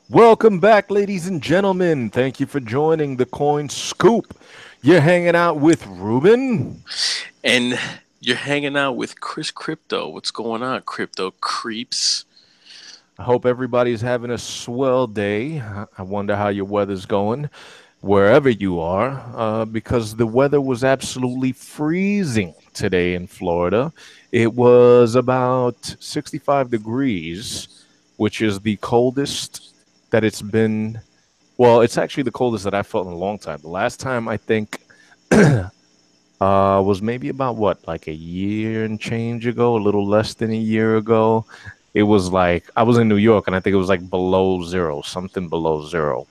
Welcome back, ladies and gentlemen. Thank you for joining the Coin Scoop. You're hanging out with Ruben. And you're hanging out with Chris Crypto. What's going on, Crypto Creeps? I hope everybody's having a swell day. I wonder how your weather's going wherever you are, because the weather was absolutely freezing today in Florida. It was about 65 degrees, which is the coldest that it's been. Well, it's actually the coldest that I felt in a long time. The last time I think was maybe about what, like a year and change ago, a little less than a year ago. It was like I was in New York, and I think it was like below zero, something below zero.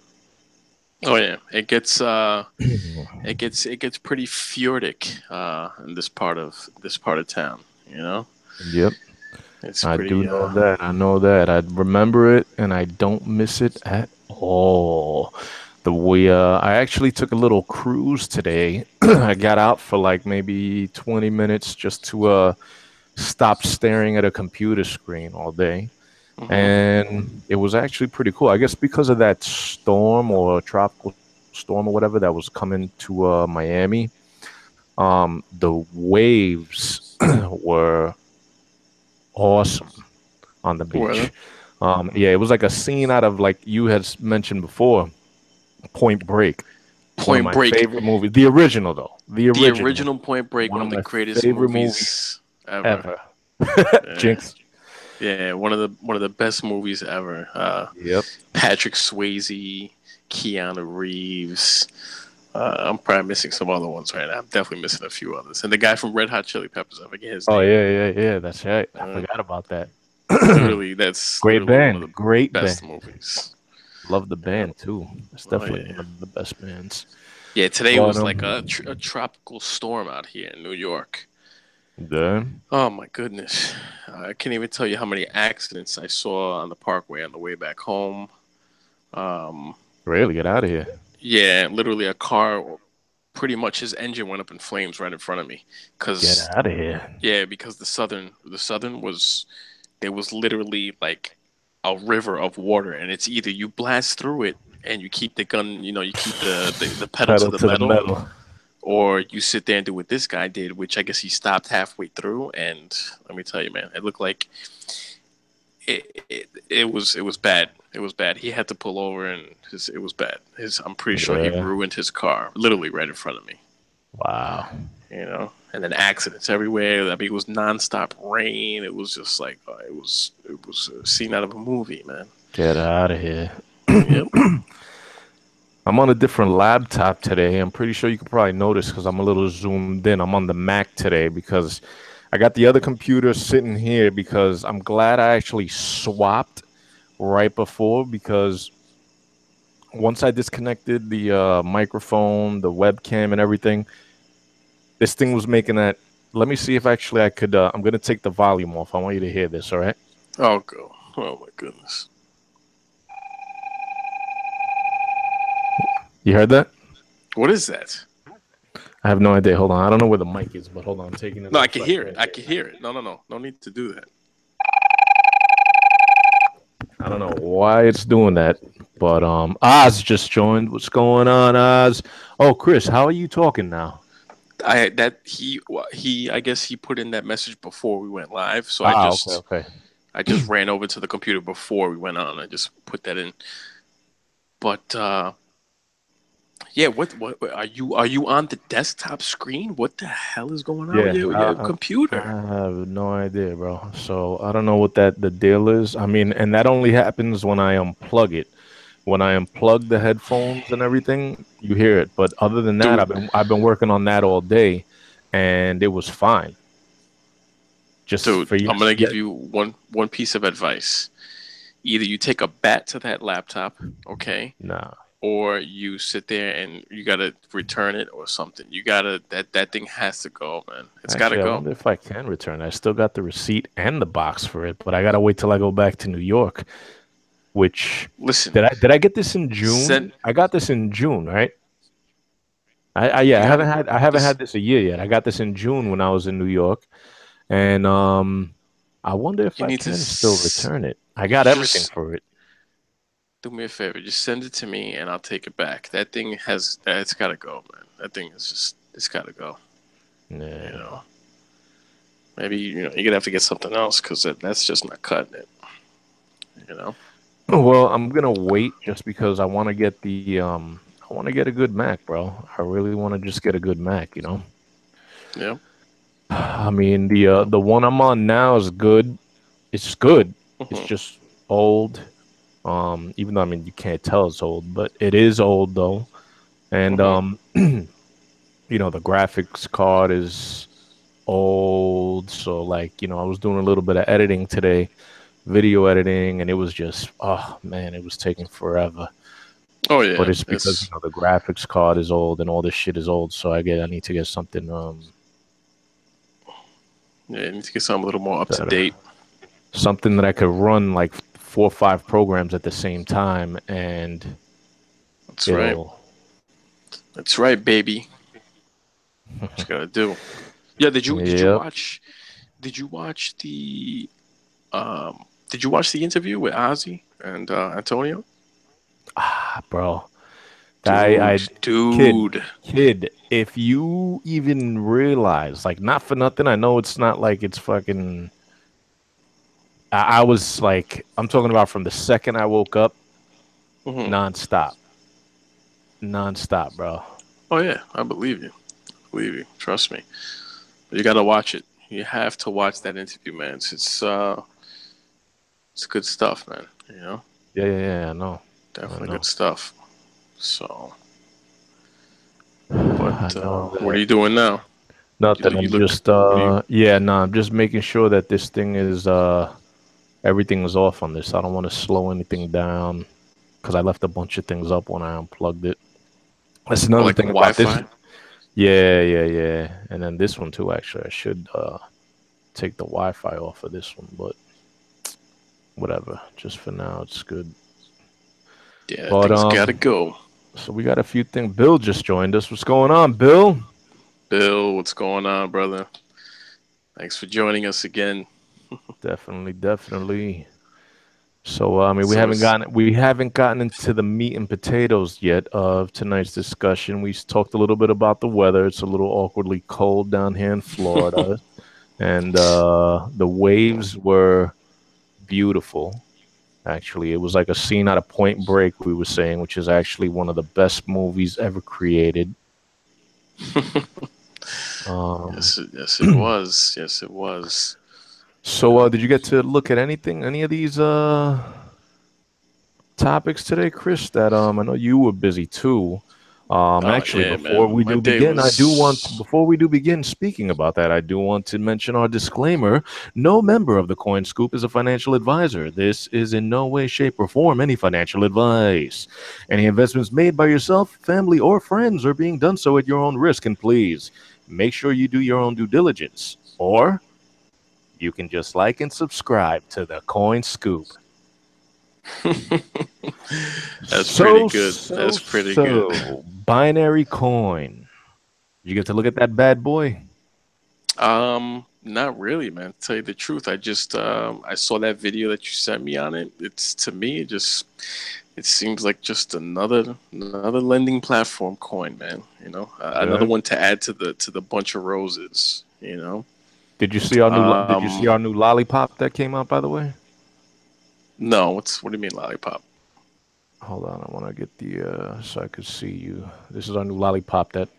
Oh yeah, it gets pretty fjordic in this part of town. You know, Yep, it's I do pretty. know that. I know that. I remember it, and I don't miss it at all. I actually took a little cruise today. I got out for like maybe 20 minutes just to stop staring at a computer screen all day. Mhm. And it was actually pretty cool. I guess because of that storm or tropical storm or whatever that was coming to Miami, the waves were awesome on the Weather. beach. Yeah, it was like a scene out of, like you had mentioned before, Point Break, one of Point my Break, favorite movies. The original, though, the the original, original Point Break, one one of of the my greatest favorite movies movies ever. ever. Yeah, Jinx. yeah, one of the best movies ever. Yep. Patrick Swayze, Keanu Reeves. I'm probably missing some other ones right now. I'm definitely missing a few others. And the guy from Red Hot Chili Peppers, I forget his Oh name. yeah, yeah, yeah. That's right. I Uh, forgot about that. literally, that's Great literally one of band. the Great best band. movies. Love the Yeah. band too. It's Oh definitely yeah. one of the best bands. Yeah. Today But was like a tropical storm out here in New York. the Oh my goodness. I can't even tell you how many accidents I saw on the parkway on the way back home. Um, really get out of here. yeah, literally a car. Pretty much his engine went up in flames right in front of me. Get Cause out of here. yeah, because the southern was there was literally like a river of water, and it's either you blast through it and you keep the gun, you keep the pedal to Pedal the to the metal, metal. or you sit there and do what this guy did, which I guess he stopped halfway through. And let me tell you, man, it looked like it was bad. It was bad. He had to pull over, and it was bad. I'm pretty sure he Yeah. ruined his car, literally right in front of me. Wow. And then accidents everywhere. I mean, it was nonstop rain. It was just like it was a scene out of a movie, man. Get out of here. Yep. I'm on a different laptop today. I'm pretty sure you could probably notice because I'm a little zoomed in. I'm on the Mac today because I got the other computer sitting here because I'm glad I actually swapped right before because once I disconnected the microphone, the webcam, and everything, this thing was making that. Let me see if actually I could. I'm gonna take the volume off. I want you to hear this. All right. I'll go. Oh my goodness. You heard that? What is that? I have no idea. Hold on. I don't know where the mic is, but hold on. I'm taking it No, I off can so I can hear it. hear I it. can hear it. No, no, no. No need to do that. I don't know why it's doing that, but Oz just joined. What's going on, Oz? Oh, Chris, how are you talking now? I guess he put in that message before we went live, so I Ah, okay, just okay. I just ran over to the computer before we went on. I just put that in. But yeah, what are you on the desktop screen? What the hell is going on with Yeah, your computer? I have no idea, bro. So I don't know what that the deal is. I mean, and that only happens when I unplug it. When I unplug the headphones and everything, you hear it. But other than that, Dude, I've been working on that all day, and it was fine. Just dude, for you, I'm gonna yeah. give you one piece of advice. Either you take a bat to that laptop, okay, Nah. or you sit there and you gotta return it or something. You gotta that thing has to go, man. It's gotta Actually, I go. wonder if I can return. I still got the receipt and the box for it, but I gotta wait till I go back to New York. Which Listen, did I get this in send June? I got this in June, right? I yeah, you got it. I haven't This had this a year yet. I got this in June when I was in New York, and I wonder if you I need to can still return it. I got you everything just for it. do me a favor. Just send it to me, and I'll take it back. That thing has, it's gotta go, man. That thing is just, it's gotta go. You Yeah. know, maybe you're gonna have to get something else because that's just not cutting it. You know. Well, I'm gonna wait just because I want to get a good Mac, bro. I really want to just get a good Mac, you know. Yeah. I mean, the one I'm on now is good. It's good. It's Hmm. just old. Even though I mean you can't tell it's old, but it is old though. And Hmm. the graphics card is old. So like, I was doing a little bit of editing today, video editing, and it was just, oh man, it was taking forever. Oh But yeah. it's because It's the graphics card is old and all this shit is old. So I need to get something yeah. You need to get something a little more up to that date. something that I could run like 4 or 5 programs at the same time, and That's right. it'll. That's right, baby. What you gotta do. Yeah. Did you Yep. watch? Did you watch the Did you watch the interview with Ozzy and Antonio? Bro. I Dude, kid, dude. kid, if you even realize, like, not for nothing, I know it's not like it's fucking. I was like, I'm talking about from the second I woke up, Hmm. nonstop, nonstop, bro. Oh yeah, I believe you. Believe you. Trust me. But you gotta watch it. You have to watch that interview, man. It's good stuff, man. Yeah, yeah, yeah. I Definitely good know, stuff. So, but I know what are that. you doing now? Nothing. You I'm look. just, What do you? yeah, no, I'm just making sure that this thing is, everything is off on this. I don't want to slow anything down because I left a bunch of things up when I unplugged it. That's Or another like thing about this. Wi-Fi? Yeah, yeah, yeah. And then this one too, actually. I should take the Wi-Fi off of this one, but whatever. Just for now, it's good. Yeah, that But thing's gotta go. so we got a few things. Bill just joined us. What's going on, Bill? Bill, what's going on, brother? Thanks for joining us again. Definitely, definitely. So I mean, So it's we haven't gotten into the meat and potatoes yet of tonight's discussion. We talked a little bit about the weather. It's a little awkwardly cold down here in Florida, and the waves were beautiful. Actually, it was like a scene out of Point Break. We were saying, which is actually one of the best movies ever created. Um, yes, it was. Yes, it was. so, did you get to look at any of these topics today, Chris? That I know you were busy too. Oh Actually, yeah, man. My day was. before we do begin speaking about that, I do want to mention our disclaimer. No member of the Coin Scoop is a financial advisor. This is in no way, shape, or form any financial advice. Any investments made by yourself, family, or friends are being done so at your own risk, and please make sure you do your own due diligence. Or you can just like and subscribe to the Coin Scoop. That's pretty So, good. so, That's pretty good. so, binary coin. You get to look at that bad boy. Not really, man. To tell you the truth, I saw that video that you sent me on it. It's to me, it seems like just another lending platform coin, man. Another Yeah. one to add to the bunch of roses. Did you see our new lollipop that came out, by the way? No, what do you mean lollipop? Hold on, I want to get the so I could see you. This is our new lollipop that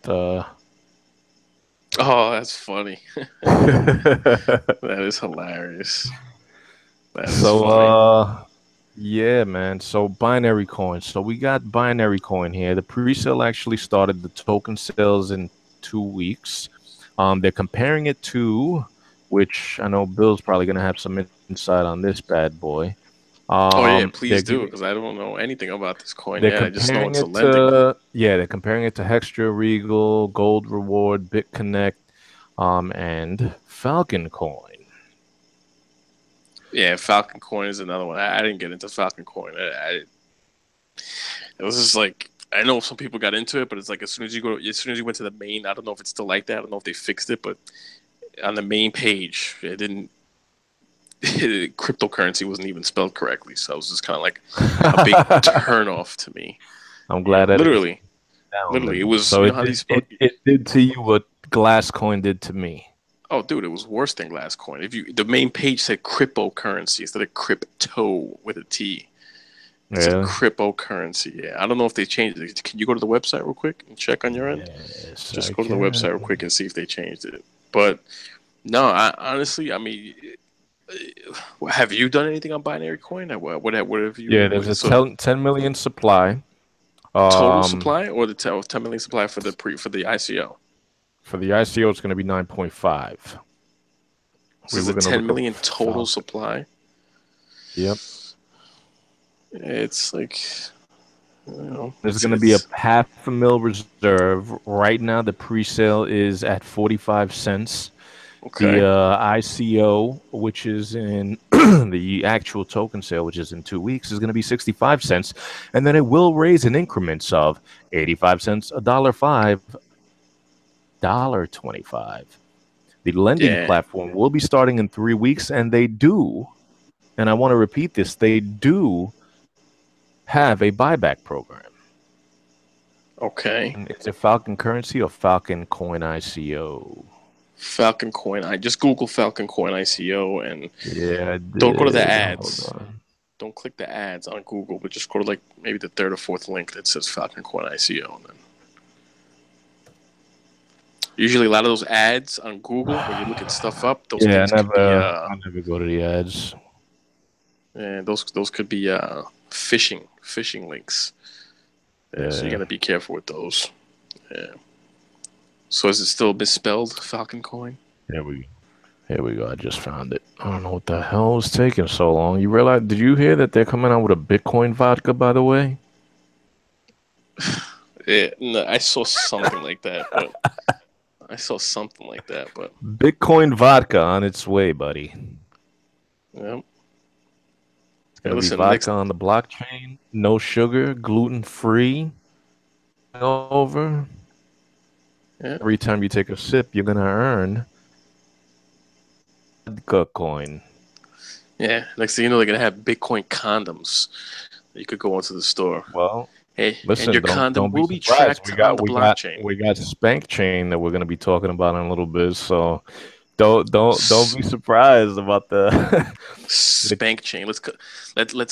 Oh, that's funny. That is hilarious. That is So funny. yeah, man. So binary coin. So we got binary coin here. The pre-sale actually started the token sales in 2 weeks. They're comparing it to, which I know Bill's probably gonna have some insight on this bad boy. Oh yeah, They're please do giving because I don't know anything about this coin they're yet. I just know comparing it's a it lending. to they're comparing it to Hextra Regal, Gold Reward, BitConnect, and Falcon Coin. Yeah, Falcon Coin is another one. I didn't get into Falcon Coin. It was just like I know some people got into it, but it's like as soon as you went to the main, I don't know if it's still like that. I don't know if they fixed it, but on the main page, cryptocurrency wasn't even spelled correctly, so it was just kind of like a big turn off to me. I'm Yeah, glad that it's down literally, it then. was. So You know it how did these. it did to you what Glasscoin did to me. Oh, dude, it was worse than Glasscoin. If you, the main page said cryptocurrency instead of crypto with a T. It said Really? cryptocurrency. Yeah, I don't know if they changed it. Can you go to the website real quick and check on your end? Yes, Just I go to the website real can. quick and see if they changed it. But no, I honestly, I mean, have you done anything on binary coin? What have Yeah, you? there's a So 10 million supply. total Um, supply or the 10 million supply for the ICO? for the ICO, it's going to be 9.5. This We is were a going to 10 look up million total Falcon. supply. Yep. It's like, There's going to be a half a mil reserve. Right now, the pre-sale is at 45 cents. The okay. ICO, which is in the actual token sale, which is in 2 weeks, is going to be 65 cents. And then it will raise in increments of 85 cents, a dollar five, $1.25. The lending Yeah. platform will be starting in 3 weeks, and they do, and I want to repeat this, they do have a buyback program. Okay. And it's a Falcon Currency or Falcon Coin ICO. Falcon Coin. I just Google Falcon Coin ICO and Yeah, I don't go to the did. Hold ads. on. Don't click the ads on Google, but just go to like maybe the third or fourth link that says Falcon Coin ICO. And then usually a lot of those ads on Google when you're looking stuff up, those Yeah, things could be I never go to the ads. and those could be phishing links. Yeah, so you Yeah. gotta be careful with those. Yeah. So is it still misspelled Falcon Coin? Here we go. I just found it. I don't know what the hell was taking so long. You realize? Did you hear that they're coming out with a Bitcoin vodka? By the way, Yeah, no, I saw something like that, but I saw something like that, but Bitcoin vodka on its way, buddy. yeah. It's Hey, gonna be listen, next vodka on the blockchain, no sugar, gluten free. Over yeah. every time you take a sip, you're gonna earn vodka coin. Yeah. Next thing you know, they're gonna have Bitcoin condoms. You could go into the store. Well, Hey, and listen, your don't condom be will be surprised. tracked on the blockchain. We got Spankchain that we're gonna be talking about in a little bit. So don't S- be surprised about the the Spank chain. Let's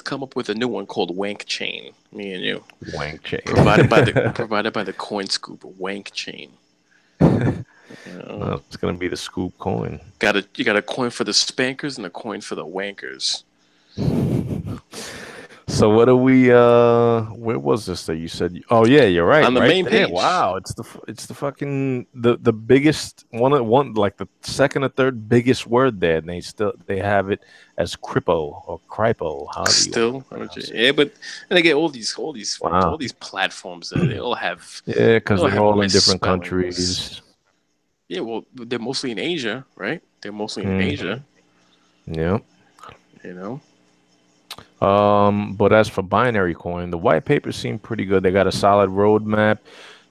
come up with a new one called Wank Chain. Me and you. wank chain. Provided by the Coin Scoop. Wank Chain. You know, No, it's gonna be the scoop coin. you got a coin for the spankers and a coin for the wankers. So what are we where was this that you said oh yeah, you're On the right main there. page. Wow, it's the fucking the biggest one like the second or third biggest word there, and they have it as crypto or crypo, however you want to Still, pronounce it. yeah, but and again, all Wow. these platforms, they all have Yeah, they because all they're have all in different misspellings. countries. Yeah, well, they're mostly in Asia, right? They're mostly in Hmm. Asia, Yeah. you know. But as for binary coin, the white papers seem pretty good. They got a solid roadmap.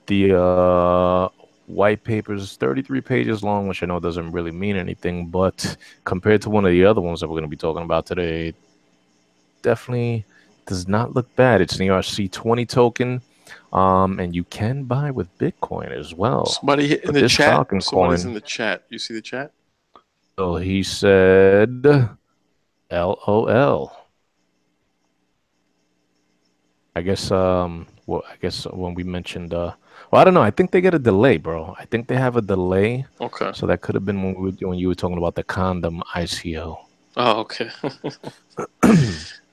The white paper is 33 pages long, which I know doesn't really mean anything, but compared to one of the other ones that we're going to be talking about today, it definitely does not look bad. It's an ERC20 token, and you can buy with Bitcoin as well. Somebody hit in But the this chat. Falcon Somebody's in coin, the chat. You see the chat? so he said, LOL. I guess well I guess when we mentioned well I don't know, I think they get a delay, bro. I think they have a delay. Okay. So that could have been when you were talking about the condom ICO. Oh, okay.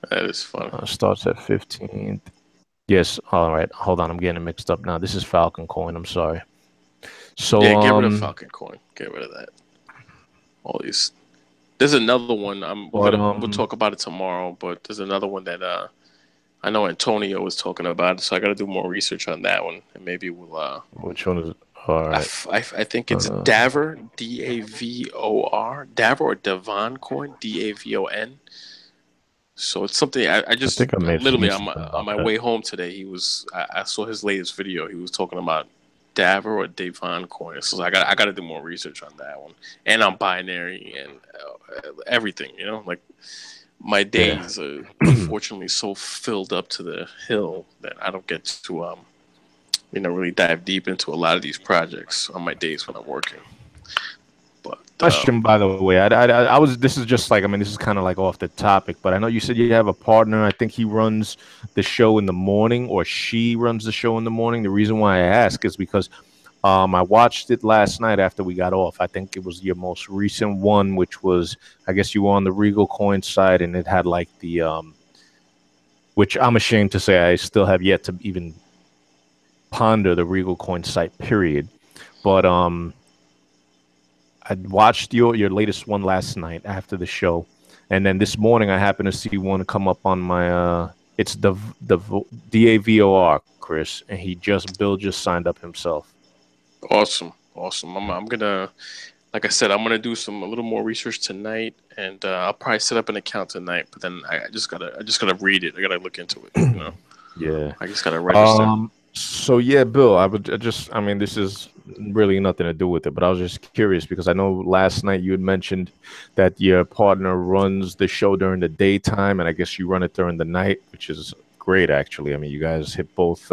That is funny. Starts at 15th. Yes, all right. Hold on, I'm getting it mixed up now. This is Falcon Coin, I'm sorry. So Yeah, get rid of Falcon Coin. Get rid of that. All these. There's another one. but We'll talk about it tomorrow. But there's another one that I know Antonio was talking about. So I got to do more research on that one, and maybe we'll which one is all right. I think it's Uh, Davor, Davor, Davor or Devon coin, Davon. So it's something I I just think I may have literally seen on something on about my that. way home today. I saw his latest video. He was talking about Daver or Devon coin. So I got to do more research on that one, and on binary and everything. You know, like my Yeah. days are unfortunately so filled up to the hill that I don't get to really dive deep into a lot of these projects on my days when I'm working. But Question, by the way, I was. This is just like, I mean, this is kind of like off the topic, but I know you said you have a partner. I think he runs the show in the morning, or she runs the show in the morning. The reason why I ask is because I watched it last night after we got off. I think it was your most recent one, which was, I guess you were on the Regal Coin side, and it had like the which I'm ashamed to say I still have yet to even ponder the Regal Coin site. Period. But I watched your latest one last night after the show, and then this morning I happened to see one come up on my it's the DAVOR, Chris, and Bill just signed up himself. awesome, awesome. I'm gonna, like I said, I'm gonna do a little more research tonight, and I'll probably set up an account tonight. But then I just gotta read it. I gotta look into it. Yeah. I just gotta register. So yeah, Bill, I mean, this is really nothing to do with it, but I was just curious because I know last night you had mentioned that your partner runs the show during the daytime, and I guess you run it during the night, which is great, actually. I mean, you guys hit both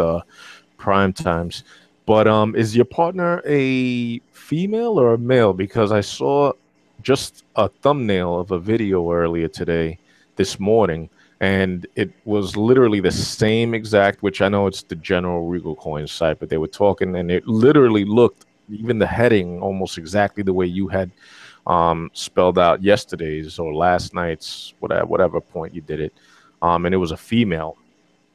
prime times. But is your partner a female or a male? Because I saw just a thumbnail of a video earlier today, this morning, and it was literally the same exact, which I know it's the general Regal Coin site, but they were talking, and it literally looked, even the heading, almost exactly the way you had spelled out yesterday's or last night's, whatever point you did it. And it was a female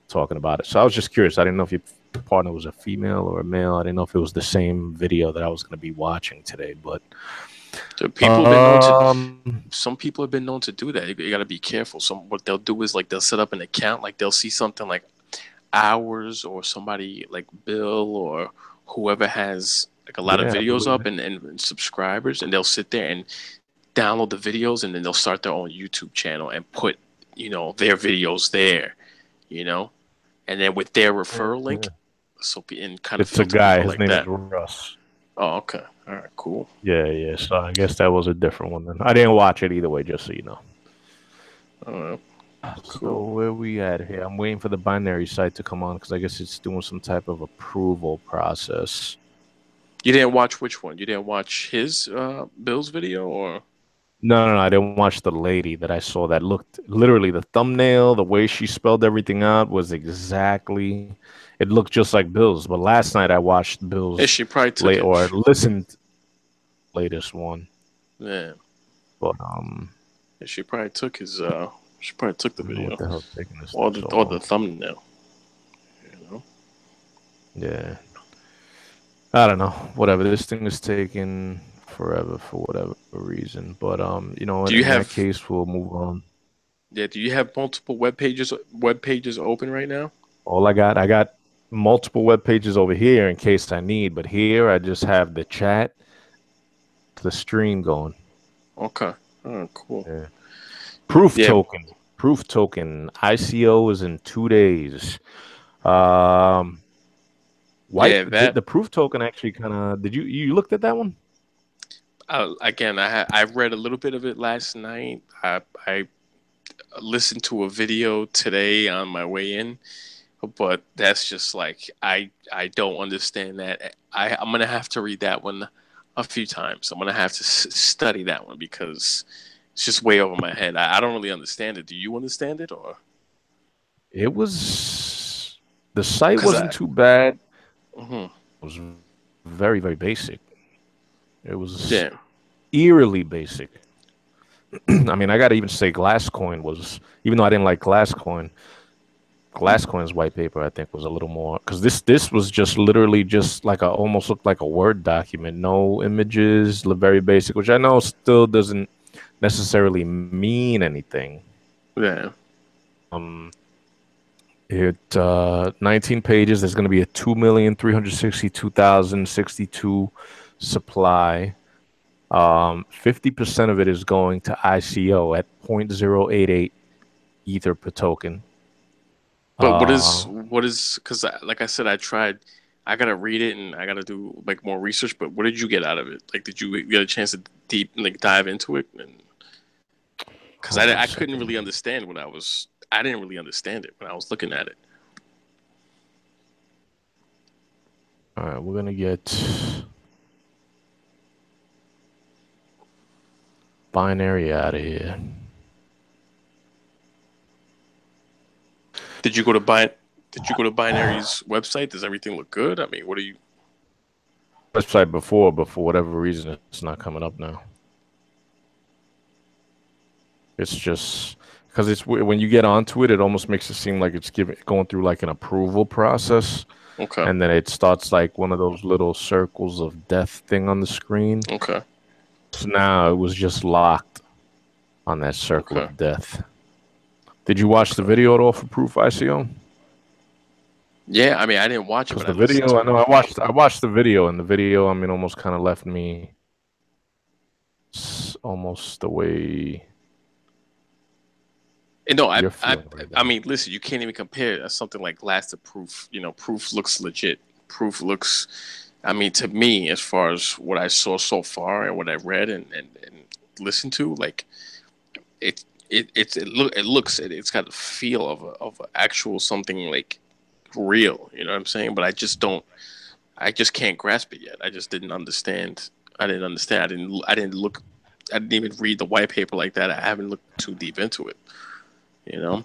talking about it. So I was just curious. I didn't know if your partner was a female or a male. I didn't know if it was the same video that I was going to be watching today, but So people have been known to. um, Some people have been known to do that. You got to be careful. What they'll do is like they'll set up an account. Like they'll see something like ours or somebody like Bill or whoever has like a lot of yeah, videos up absolutely. and subscribers, and they'll sit there and download the videos, and then they'll start their own YouTube channel and put their videos there, you know, and then with their referral link, Yeah. so and kind of It's a filter guy. people His like name is that. Russ. Oh, okay, all right, cool. Yeah, yeah. So I guess that was a different one then. I didn't watch it either way, just so you know. Uh, So cool. where we at here? I'm waiting for the binary site to come on because I guess it's doing some type of approval process. You didn't watch which one? You didn't watch his Bill's video or? No, no, no. I didn't watch the lady that I saw that looked literally the thumbnail, the way she spelled everything out was exactly. It looked just like Bill's. But last night I watched Yeah, Bill's she probably took late it. or listened latest one. Yeah, But yeah, she probably took his. She probably took I the don't know what video the hell's taking this or thing the so or the long. thumbnail. You know. Yeah. I don't know. Whatever. This thing is taking forever for whatever reason. But Do you in that have? case we'll move on. Yeah. Do you have multiple web pages open right now? I got multiple web pages over here in case I need, but here I just have the chat, the stream going. Okay. Oh, cool. Yeah. Proof Yeah. token. Proof token. ICO is in 2 days. Um Yeah. did That. the proof token actually kind of did you looked at that one? Again, I read a little bit of it last night. I listened to a video today on my way in, but that's just like I don't understand that. I'm gonna have to read that one a few times. I'm gonna have to study that one because it's just way over my head. I don't really understand it. Do you understand it or? It was the site Because wasn't too bad. mhm. It was very, very basic. It was Yeah, eerily basic. I mean, I gotta even say Glasscoin was, even though I didn't like Glasscoin's white paper I think was a little more, because this was just literally just like a, almost looked like a Word document, no images, very basic, which I know still doesn't necessarily mean anything. yeah. Um, it 19 pages. There's going to be a 2,362,062 supply. 50% of it is going to ICO at 0.088 Ether per token. But what Uh, is what is because like I said, I tried. I gotta read it and I gotta do like more research. But what did you get out of it? Like, did you get a chance to dive into it? And because Hold on a I couldn't second. really understand what I didn't really understand it when I was looking at it. All right, we're gonna get binary out of here. Did you go to Binary's website? Does everything look good? I mean, what are you? Website before, but for whatever reason, it's not coming up now. It's just because it's when you get onto it, it almost makes it seem like it's going through like an approval process, Okay. and then it starts like one of those little circles of death thing on the screen. Okay. So now it was just locked on that circle Okay. of death. Did you watch the Okay. video at all for Proof ICO? Yeah, I mean, I didn't watch it, Because but I the listened video, I to it. know I watched the video, and the video, I mean, almost kind of left me almost the way And no, you're feeling right I now. mean, listen, you can't even compare something like Last to Proof. You know, Proof looks legit. Proof looks, I mean, to me, as far as what I saw so far and what I read and listened to, like it's got a feel of a actual something like real. You know what I'm saying? But I just can't grasp it yet. I just didn't understand. I didn't understand. I didn't look. I didn't even read the white paper like that. I haven't looked too deep into it. You know.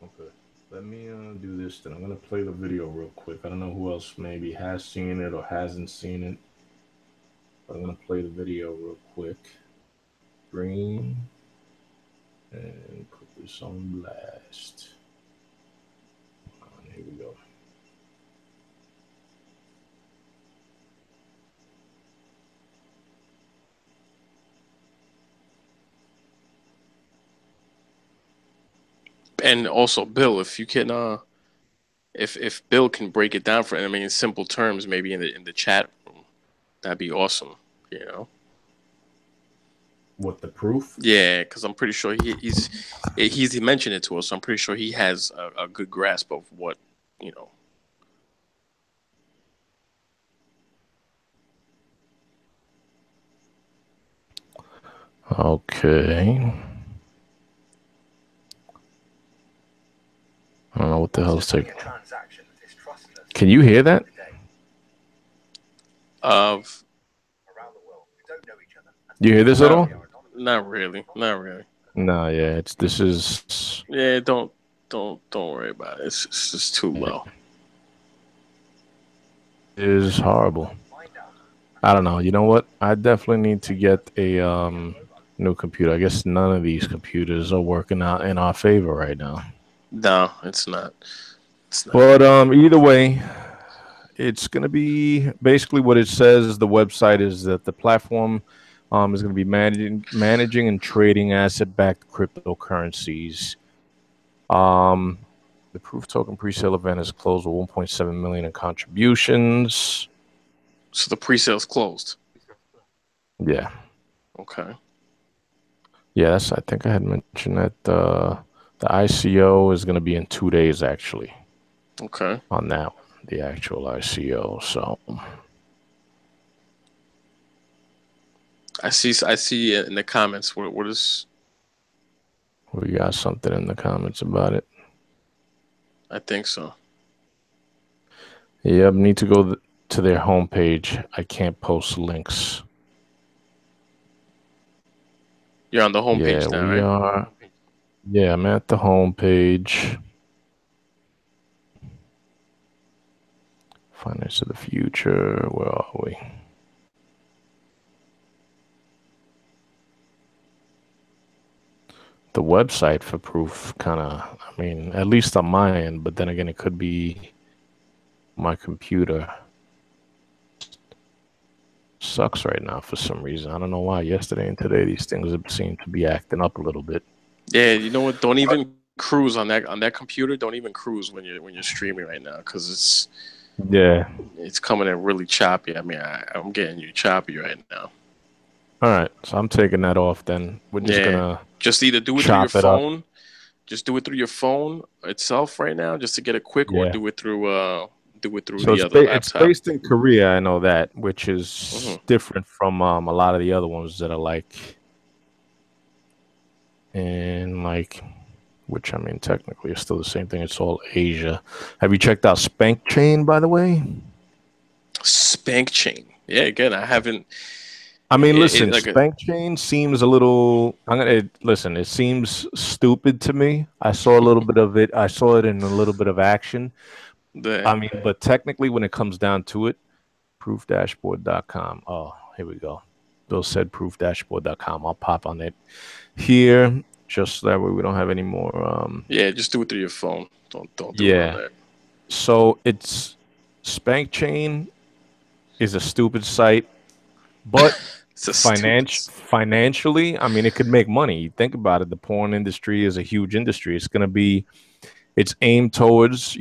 Okay. Let me do this then. I'm gonna play the video real quick. I don't know who else maybe has seen it or hasn't seen it. But I'm gonna play the video real quick. Green and put this on blast. Here we go. And also, Bill, if you can, if Bill can break it down for, I mean, in simple terms, maybe in the chat room, that'd be awesome. You know. What the proof? Yeah, because I'm pretty sure he's mentioned it to us. So I'm pretty sure he has a good grasp of what you know. Okay. I don't know what the hell's taking. Can you hear that? Of You hear this at all? not really, not really. No, yeah, this is Yeah, don't worry about it. It's just too low. is horrible. I don't know. You know what? I definitely need to get a new computer. I guess none of these computers are working out in our favor right now. No, it's not. It's not. But either way, it's going to be basically what it says. The website is that the platform is going to be managing and trading asset-backed cryptocurrencies. The Proof Token pre-sale event has closed with 1.7 million in contributions. So the pre-sale's closed. Yeah. Okay. Yeah, I think I had mentioned that the ICO is going to be in 2 days, actually. Okay. On that, the actual ICO. So I see in the comments. What is? we got something in the comments about it. I think so. Yep, need to go to their homepage. I can't post links. You're on the homepage now, we right? are. Yeah, I'm at the homepage. Finance of the future. Where are we? The website for Proof kind of, I mean, at least on my end, but then again, it could be my computer. Sucks right now for some reason. I don't know why. Yesterday and today, these things seem to be acting up a little bit. Yeah, you know what? Don't even cruise on that computer. Don't even cruise when you're streaming right now because it's coming in really choppy. I mean, I'm getting you choppy right now. All right, so I'm taking that off. Then we're just gonna just either do it through your phone. Just do it through your phone itself right now, just to get it quick, or do it through do it through So the it's other it's laptop. based in Korea. I know that, which Hmm. is different from a lot of the other ones that are like in like, which I mean technically it's still the same thing. It's all Asia. Have you checked out Spankchain, by the way? Spankchain. Yeah, again, I haven't. I mean, listen, Like a Spankchain seems a little. I'm gonna listen. It seems stupid to me. I saw a little bit of it. I saw it in a little bit of action. the I mean, but technically, when it comes down to it, proofdashboard.com. Oh, here we go. Bill said proofdashboard.com. I'll pop on it here, just so that way we don't have any more. yeah, just do it through your phone. Don't do it on Yeah. there. So it's Spankchain is a stupid site, but It's a stupid. financially, I mean, it could make money. Think about it. The porn industry is a huge industry. It's aimed towards,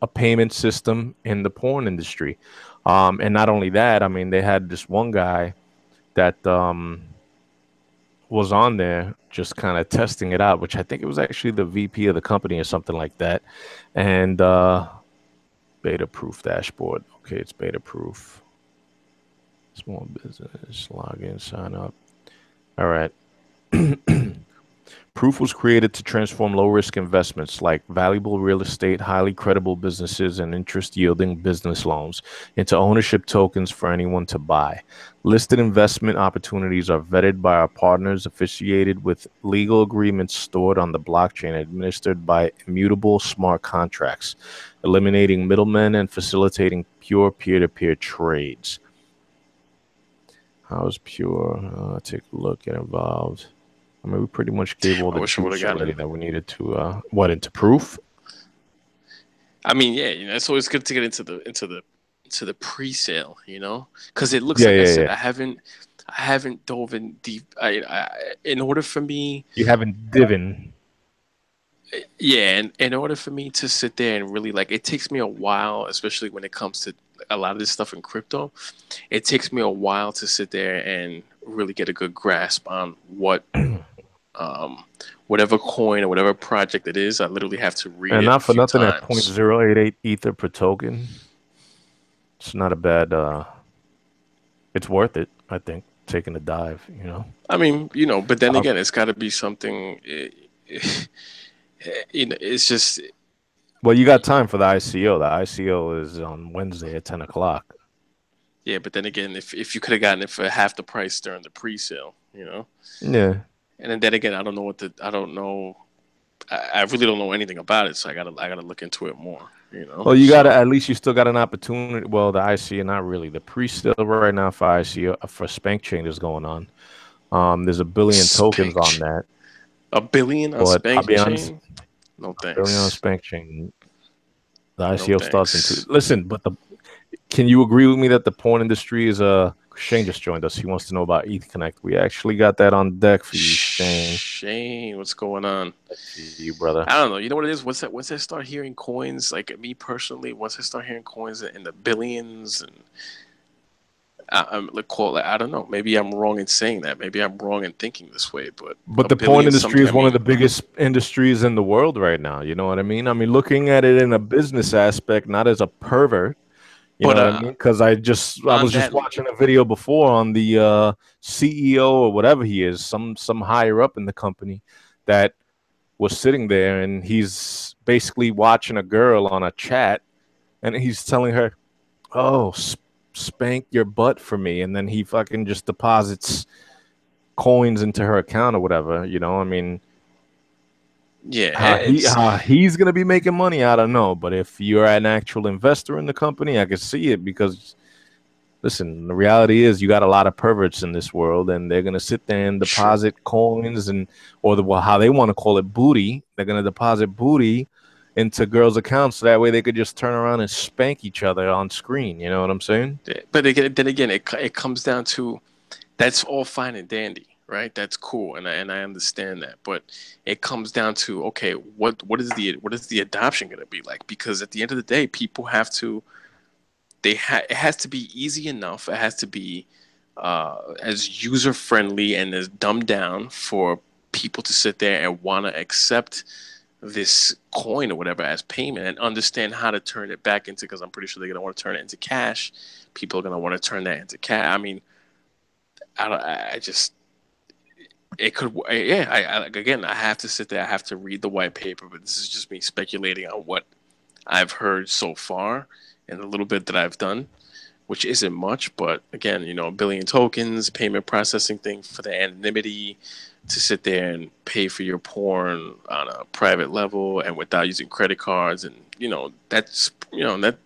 a payment system in the porn industry. And not only that, I mean, they had this one guy that was on there just kind of testing it out, which I think it was actually the VP of the company or something like that. And beta proof dashboard. Okay, it's beta proof. Small business, login, sign up. All right. Proof was created to transform low risk investments like valuable real estate, highly credible businesses, and interest yielding business loans into ownership tokens for anyone to buy. Listed investment opportunities are vetted by our partners, officiated with legal agreements stored on the blockchain, administered by immutable smart contracts, eliminating middlemen and facilitating pure peer to peer trades. How is pure? Take a look, get involved. I mean, we pretty much gave all I the wish I would have juice gotten already it. that we needed to what into proof. I mean, yeah, it's always good to get into the pre-sale, because it looks Yeah, like I yeah, said, yeah. I haven't dove in deep. In order for me, You haven't divin. yeah, and in order for me to sit there and really like, it takes me a while, especially when it comes to a lot of this stuff in crypto. It takes me a while to sit there and really get a good grasp on um, whatever coin or whatever project it is. I literally have to read And it a not for few nothing at times. 0.088 ether per token. It's not a bad it's worth it, I think, taking a dive. I mean, but then Uh, again, it's got to be something. It's just well, you got time for the ICO. The ICO is on Wednesday at 10 o'clock. yeah. But then again, if you could have gotten it for half the price during the pre-sale. Yeah. And then again, I don't know. I really don't know anything about it, so I gotta look into it more. Well, you got to So at least you still got an opportunity. Well, the ICO, not really. The pre-sale right now for ICO for Spank Chain is going on. There's a billion tokens on Spank that, a billion on but I'll Spank be honest, Chain? No billion on thanks. Spank Chain. The No ICO starts in two. thanks. Listen, but can you agree with me that the porn industry is Shane just joined us. He wants to know about ETH Connect. We actually got that on deck for you, Shane. Shane, what's going on? I see you, brother. I don't know. You know what it is? Once I start hearing coins, like me personally, once I start hearing coins in the billions, and I'm like, I don't know. Maybe I'm wrong in saying that. Maybe I'm wrong in thinking this way. But But a the porn billion industry something. is one of the biggest industries in the world right now. You know what I mean? I mean, looking at it in a business aspect, not as a pervert. You know But what I mean? Because I on was just that, watching a video before on the CEO or whatever he is, some higher up in the company that was sitting there, and he's basically watching a girl on a chat, and he's telling her, "Oh, spank your butt for me," and then he fucking just deposits coins into her account or whatever. I mean, yeah, it's how he's gonna be making money, I don't know. But if you're an actual investor in the company, I can see it because listen, the reality is you got a lot of perverts in this world, and they're gonna sit there and true. deposit coins or how they want to call it booty. They're gonna deposit booty into girls' accounts so that way they could just turn around and spank each other on screen. You know what I'm saying? Yeah, but then again, it comes down to that's all fine and dandy, right? That's cool, and I understand that. But it comes down to, okay, what is the adoption going to be like? Because at the end of the day, people have to it has to be easy enough. It has to be as user friendly and as dumbed down for people to sit there and want to accept this coin or whatever as payment and understand how to turn it back into, because I'm pretty sure they're going to want to turn it into cash. People are going to want to turn that into cash. I mean, I just, it could, yeah, again, I have to sit there, I have to read the white paper, but this is just me speculating on what I've heard so far and a little bit that I've done, which isn't much, but again, a billion tokens, payment processing thing for the anonymity, to sit there and pay for your porn on a private level and without using credit cards. And, that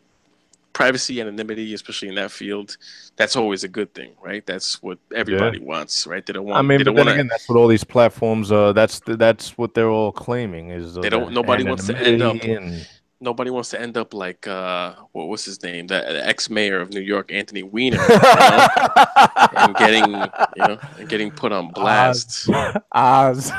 privacy, anonymity, especially in that field, that's always a good thing, right? That's what Yeah. everybody wants, right? I They mean, don't but then want to, again, that's what all these platforms. That's what they're all claiming is they don't, the nobody wants to end up, anonymity and like, what was his name? The ex-mayor of New York, Anthony Weiner, and getting put on Oz. blast. Oz.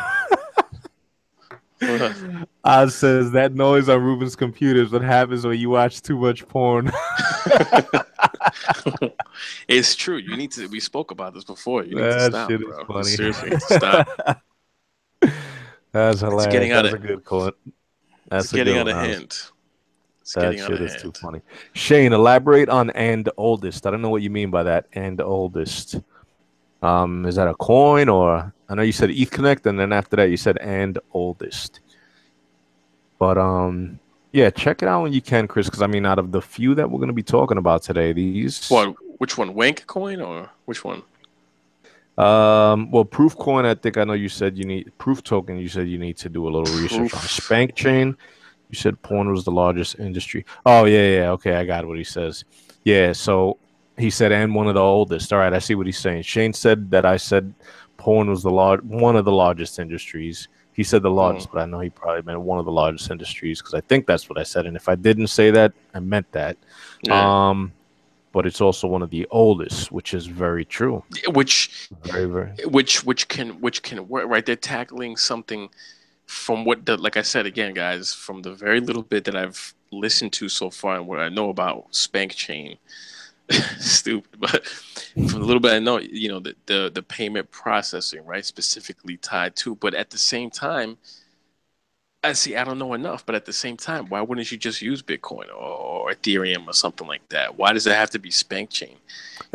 Oz says that noise on Ruben's computer is what happens when you watch too much porn. It's true. You need to. We spoke about this before. You need to That stop, shit is bro. You funny. seriously need to stop. That's It's hilarious. getting out That's of. a good quote. It's That's a getting good out one, of Oz. hand. It's That getting out shit of is too hand. funny. Shane, elaborate on and oldest. I don't know what you mean by that. And oldest. Is that a coin or I know you said ETH Connect and then after that you said and oldest. But yeah, check it out when you can, Chris, because I mean out of the few that we're gonna be talking about today, these What? Which one? Wank coin or which one? well, proof coin, I think I know you said you need proof token, you said you need to do a little research on. Proof. Spankchain, you said porn was the largest industry. Oh yeah, okay, I got what he says. Yeah, so he said and one of the oldest. All right, I see what he's saying. Shane said that I said porn was the one of the largest industries. He said the Mm, largest, but I know he probably meant one of the largest industries because I think that's what I said. And if I didn't say that, I meant that. yeah. Um, but it's also one of the oldest, which is very true. Which, Very, very. which can work, right? They're tackling something from what the, like I said again, guys, from the very little bit that I've listened to so far and what I know about Spank Chain. Stupid, but from the little bit I know, the payment processing, right, specifically tied to. But at the same time, I see. I don't know enough, but at the same time, why wouldn't you just use Bitcoin or Ethereum or something like that? Why does it have to be Spank Chain?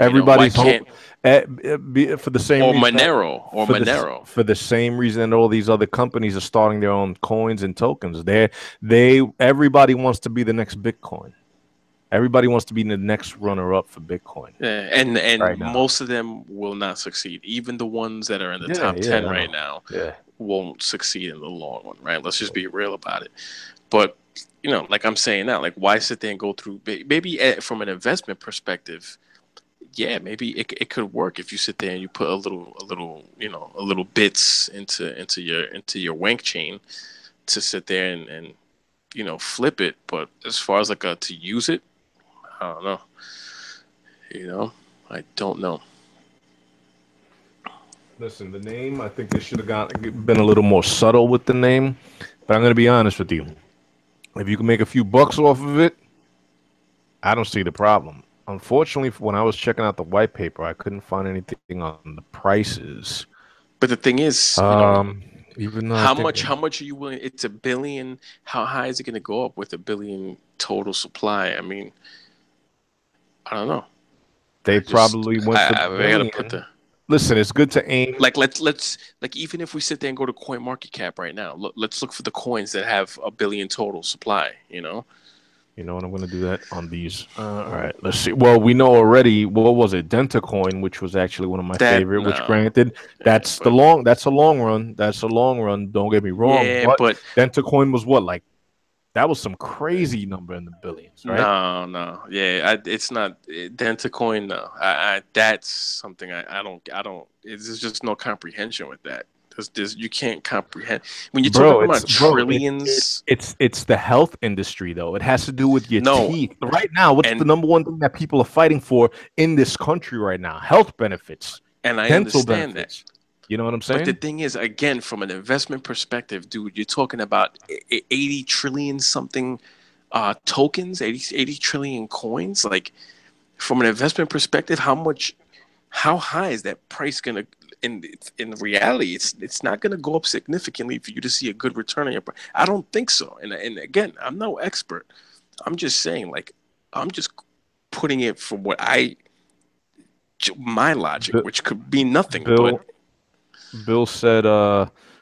Why Everybody's hope can't for the same or reason that Monero or Monero? for the same reason that all these other companies are starting their own coins and tokens. Everybody wants to be the next Bitcoin. Everybody wants to be the next runner up for Bitcoin Yeah, and right now. most of them will not succeed. Even the ones that are in the Yeah, top yeah, 10 I right know. now Yeah. won't succeed in the long run, right? Let's just be real about it. But like I'm saying now, like why sit there and go through? Maybe from an investment perspective, yeah, maybe it could work if you sit there and you put a little bits into your wank chain to sit there and flip it. But as far as like to use it, I don't know. You know, I don't know. Listen, the name, I think they should have been a little more subtle with the name. But I'm going to be honest with you. If you can make a few bucks off of it, I don't see the problem. Unfortunately, when I was checking out the white paper, I couldn't find anything on the prices. But the thing is, Um, Even though I think how much are you willing? It's a billion. How high is it going to go up with a billion total supply? I mean, I don't know. they probably went for the I gotta put billion. the Listen, it's good to aim. like let's like even if we sit there and go to Coin Market Cap right now, let's look for the coins that have a billion total supply. You know what? I'm going to do that on these. All right, let's see. Well, we know already. What was it? Dentacoin, which was actually one of my That favorite. Which, no, granted, yeah, but That's a long run. That's a long run. Don't get me wrong. yeah, But but Dentacoin was what, like that was some crazy number in the billions, right? no, yeah, it's not Dentacoin. No, that's something I don't. There's just no comprehension with that. You can't comprehend when you're talking about trillions. It's the health industry though. It has to do with your No, teeth. Right now, what's the and number one thing that people are fighting for in this country right now? Health benefits, I dental understand that. benefits. You know what I'm But the saying? thing is, again, from an investment perspective, dude, you're talking about 80 trillion something tokens, 80 trillion coins. Like, from an investment perspective, how high is that price going to? in reality, it's not going to go up significantly for you to see a good return on your. I don't think so. And again, I'm no expert. I'm just saying, like, I'm just putting it for what my logic, B- which could be nothing, but Bill Bill said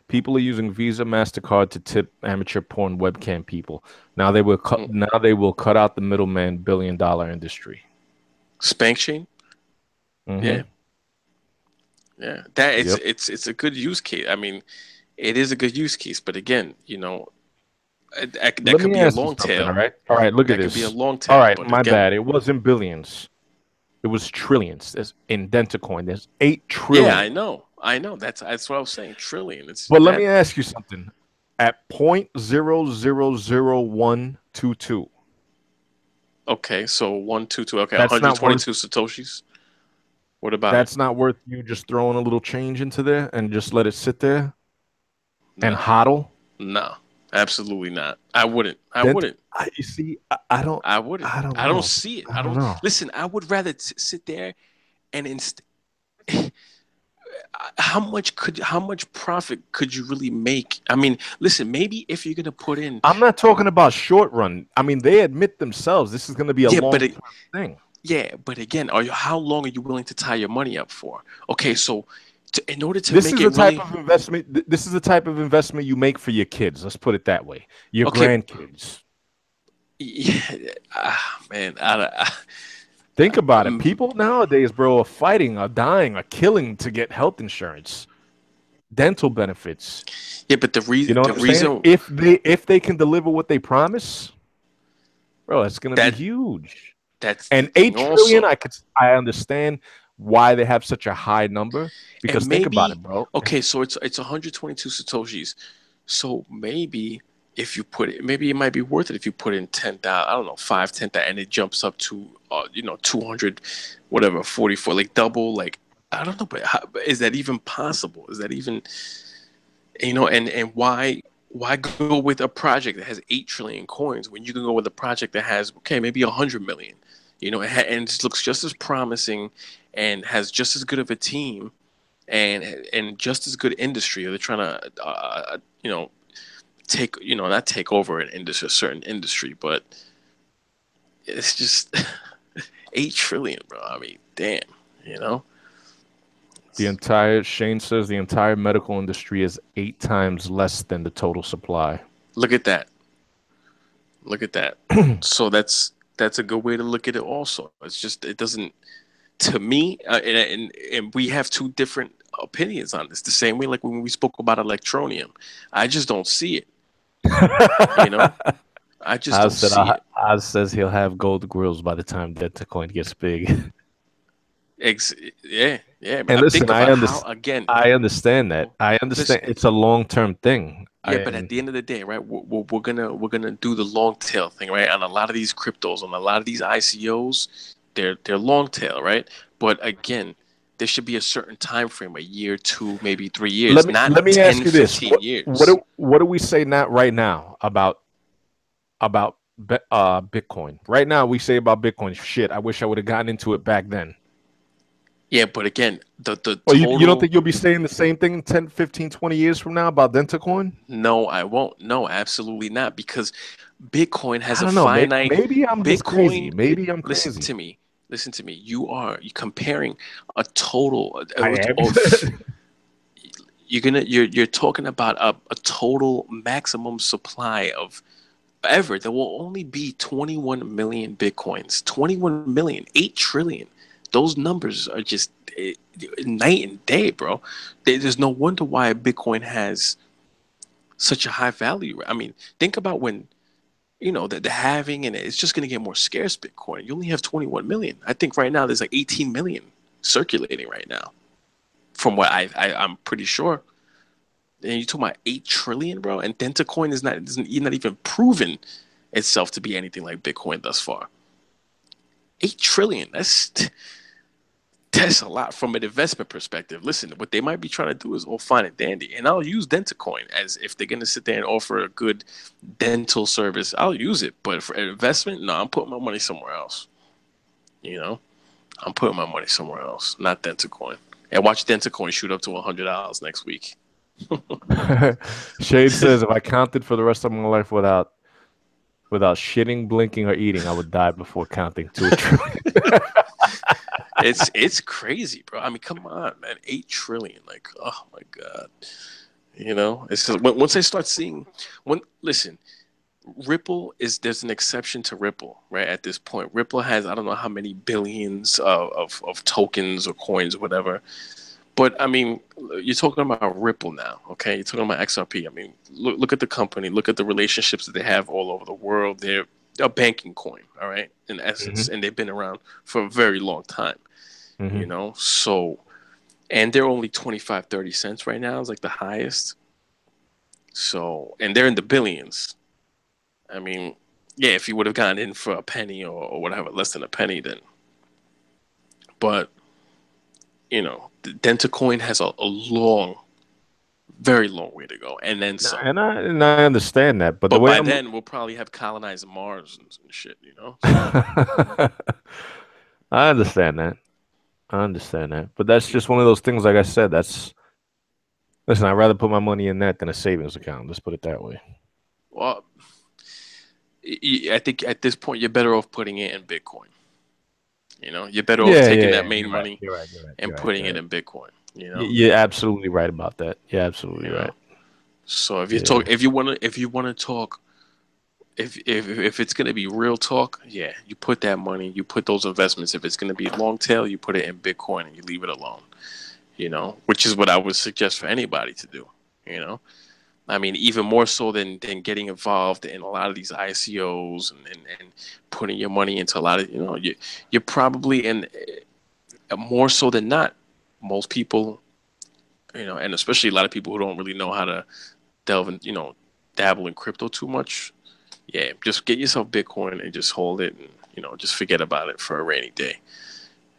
people are using Visa, MasterCard to tip amateur porn webcam people. Now they will cut out the middleman billion-dollar industry. Spankchain, yeah, Mm-hmm. yeah, that Yep. it's a good use case. I mean, it is a good use case, but again, that Let could me be a ask you long something, all tail. right? All right, look at That could be a this. long All tail, right, but my again, bad. It wasn't billions. It was trillions. There's in Dentacoin. There's 8 yeah, trillion. I know. That's what I was saying. Trillion. It's But let that. me ask you something. At 0.0000122, Okay, so 122. Okay, that's not worth 122 satoshis. What about it? that's not worth you just throwing a little change into there and just let it sit there and No, hodl. no, absolutely not. I wouldn't. I Then wouldn't. you see, I don't, I wouldn't. I don't I don't know. see it. I I don't don't know. listen. I would rather sit there and how much profit could you really make? I mean, listen, maybe if you're gonna put in, I'm not talking about short run. I mean, they admit themselves this is going to be a yeah, long term thing. yeah, but again, how long are you willing to tie your money up for? Okay, so in order to This make is it the type really of investment. This is the type of investment you make for your kids. Let's put it that way. Your okay, grandkids. yeah, man, Think about it. um, People nowadays, bro, are fighting, are dying, are killing to get health insurance, dental benefits. yeah, but You know the what I'm saying? reason If they can deliver what they promise, bro, it's gonna be that huge. that's the And thing 8 trillion, also, I understand why they have such a high number because and think about maybe it, bro. okay, so it's 122 satoshis, so maybe if you put it, maybe it might be worth it if you put in 10,000, I don't know, 5, 10,000, and it jumps up to 200, whatever, 44, like double, like I don't know, but is that even possible? Is that even and why go with a project that has 8 trillion coins when you can go with a project that has okay maybe 100 million, and it looks just as promising and has just as good of a team and just as good industry. They're trying to take not take over an industry, a certain industry, but it's just 8 trillion, bro. I mean, damn, you know. Shane says the entire medical industry is 8 times less than the total supply. Look at that. Look at that. So that's a good way to look at it. Also, it's just it doesn't to me, and we have two different opinions on this. The same way, like when we spoke about electronium, I just don't see it. You know, I just Oz don't said see it. Oz says he'll have gold grills by the time Delta coin gets big. Ex- yeah, yeah. And But listen, think about how again. I understand that. Well, I understand listen, it's a long term thing. yeah, but at the end of the day, right? We're gonna do the long tail thing, right? On a lot of these cryptos, on a lot of these ICOs, they're long tail, right? But again, there should be a certain time frame, a year, two, maybe 3 years, not let me ask 10, you this: 15 years. what do we say not right now about Bitcoin? Right now, we say about Bitcoin. Shit, I wish I would have gotten into it back then. Yeah, but again, the Well, you don't total. think you'll be saying the same thing 10, 15, 20 years from now about Dentacoin? No, I won't. No, absolutely not, because Bitcoin has I a don't know. finite. Maybe I'm just crazy. Bitcoin. Maybe I'm Listen crazy. to me. Listen to me. You comparing a total I am. of you're talking about a total maximum supply of ever. There will only be 21 million Bitcoins. 21 million, 8 trillion. Those numbers are just night and day, bro. There's no wonder why Bitcoin has such a high value. I mean, think about when the halving, and it's just going to get more scarce. Bitcoin, you only have 21 million. I think right now there's like 18 million circulating right now, from what I'm pretty sure. And you're talking about 8 trillion, bro. And Dentacoin is not even proven itself to be anything like Bitcoin thus far. 8 trillion. That's a lot from an investment perspective. Listen, what they might be trying to do is all fine and dandy. And I'll use Dentacoin as if they're going to sit there and offer a good dental service. I'll use it. But for an investment, no, I'm putting my money somewhere else. You know, I'm putting my money somewhere else, not Dentacoin. And watch Dentacoin shoot up to $100 next week. Shade says if I counted for the rest of my life without shitting, blinking, or eating, I would die before counting to a trillion. It's crazy, bro. I mean, come on, man. 8 trillion. Like, oh my God. You know, it's just, once I start seeing listen, there's an exception to Ripple, right? At this point, Ripple has I don't know how many billions of tokens or coins or whatever. But I mean, you're talking about Ripple now, okay? You're talking about XRP. I mean, look at the company, look at the relationships that they have all over the world. They're a banking coin, all right, in essence, and they've been around for a very long time, you know. So, and they're only 25, 30 cents right now. It's like the highest. So, and they're in the billions. I mean, yeah, if you would have gone in for a penny or whatever, less than a penny, then. But you know, the Dentacoin has a long, very long way to go, and then some. And I understand that, but the But way by I'm then, we'll probably have colonized Mars and shit, you know. I understand that. I understand that. But that's just one of those things, like I said, listen, I'd rather put my money in that than a savings account. Let's put it that way. Well, I think at this point, you're better off putting it in Bitcoin. You know, you're better off taking that main money and putting it in Bitcoin. You know, you're absolutely right about that. You're absolutely right. So if you want to talk, if it's gonna be real talk, yeah, you put that money, you put those investments. If it's gonna be long tail, you put it in Bitcoin and you leave it alone. You know, which is what I would suggest for anybody to do. You know, I mean, even more so than getting involved in a lot of these ICOs and putting your money into a lot of, you know, you're probably in more so than not. Most people, you know, and especially a lot of people who don't really know how to delve in, you know, dabble in crypto too much. Yeah, just get yourself Bitcoin and just hold it and, you know, just forget about it for a rainy day.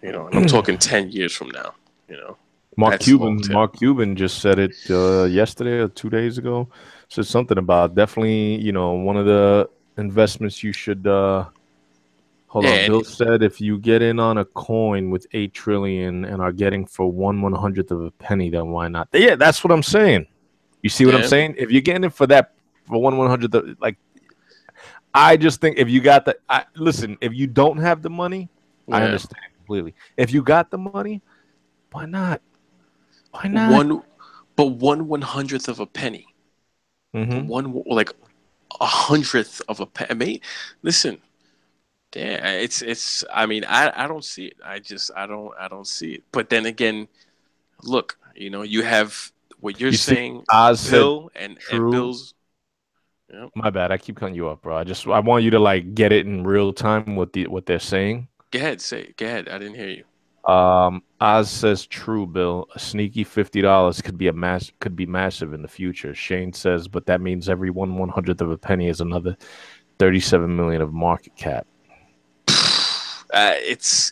You know, and I'm talking 10 years from now, you know. Mark Cuban just said it yesterday or 2 days ago. Said something about definitely, you know, one of the investments you should hold on. Bill said if you get in on a coin with 8 trillion and are getting for 1/100th of a penny, then why not? Yeah, that's what I'm saying. You see what I'm saying? If you're getting it for that for 1/100th, like I just think if you got listen, if you don't have the money, I understand completely. If you got the money, why not? Why not? But 1/100th of a penny. One like 100th of a penny. I mean, listen, yeah, it's. I mean, I don't see it. I don't see it. But then again, look, you know, you have what you're saying, Bill and Bill's. Yep. My bad. I keep cutting you up, bro. I want you to like get it in real time what they're saying. Go ahead, say it. Go ahead. I didn't hear you. Oz says true, Bill. A sneaky $50 could be massive in the future. Shane says, but that means every 1/100th of a penny is another 37 million of market cap. It's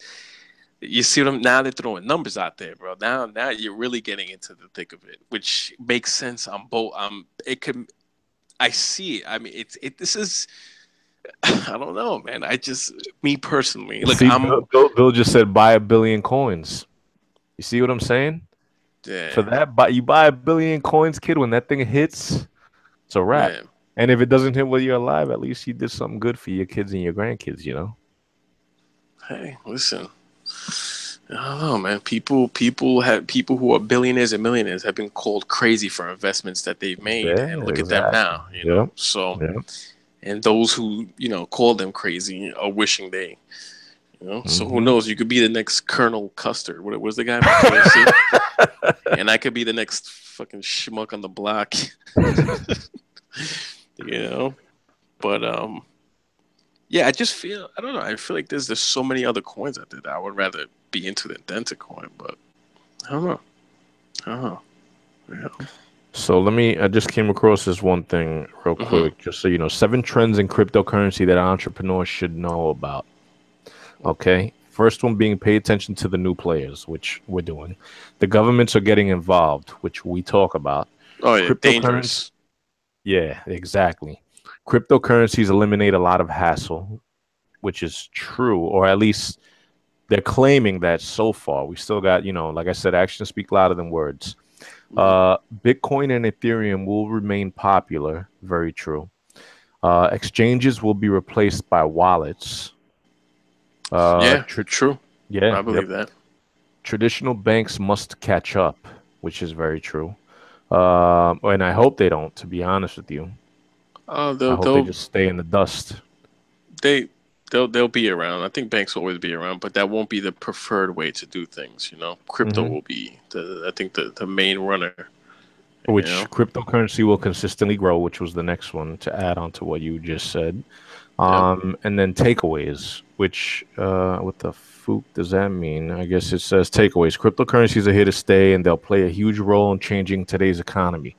you see what I'm now they're throwing numbers out there, bro. Now you're really getting into the thick of it, which makes sense on both. I see it. I mean, this is. I don't know, man. Me personally, look, Bill just said buy 1 billion coins. You see what I'm saying? Yeah. For that, you buy 1 billion coins, kid. When that thing hits, it's a wrap. Man. And if it doesn't hit while you're alive, at least you did something good for your kids and your grandkids. You know. Hey, listen. I don't know, man. People who are billionaires and millionaires have been called crazy for investments that they've made, and look at them now. You know, so. And those who, you know, call them crazy are wishing they, you know. So who knows? You could be the next Colonel Custer. What was the guy? And I could be the next fucking schmuck on the block. You know. But yeah, I just feel I don't know. I feel like there's so many other coins out there that I would rather be into than Dentacoin. But I don't know. Yeah. So I just came across this one thing real quick, just so you know, 7 trends in cryptocurrency that entrepreneurs should know about. Okay. First one being pay attention to the new players, which we're doing. The governments are getting involved, which we talk about. Oh, yeah, dangerous. Yeah, exactly. Cryptocurrencies eliminate a lot of hassle, which is true, or at least They're claiming that so far. We still got, like I said, actions speak louder than words. Mhm. Bitcoin and Ethereum will remain popular. Very true. Exchanges will be replaced by wallets. Uh, Yeah, tr- true. yeah, I yep. believe that. Traditional banks must catch up, which is very true. And I hope they don't, to be honest with you. I They'll hope they they'll just stay in the dust. they they'll be around. I think banks will always be around, but that won't be the preferred way to do things. You know, crypto Hmm. will be the main runner. You Which know. cryptocurrency will consistently grow, which was the next one to add on to what you just said. Yep. And then takeaways, which what the fook does that mean? I guess it says takeaways. Cryptocurrencies are here to stay, and they'll play a huge role in changing today's economy.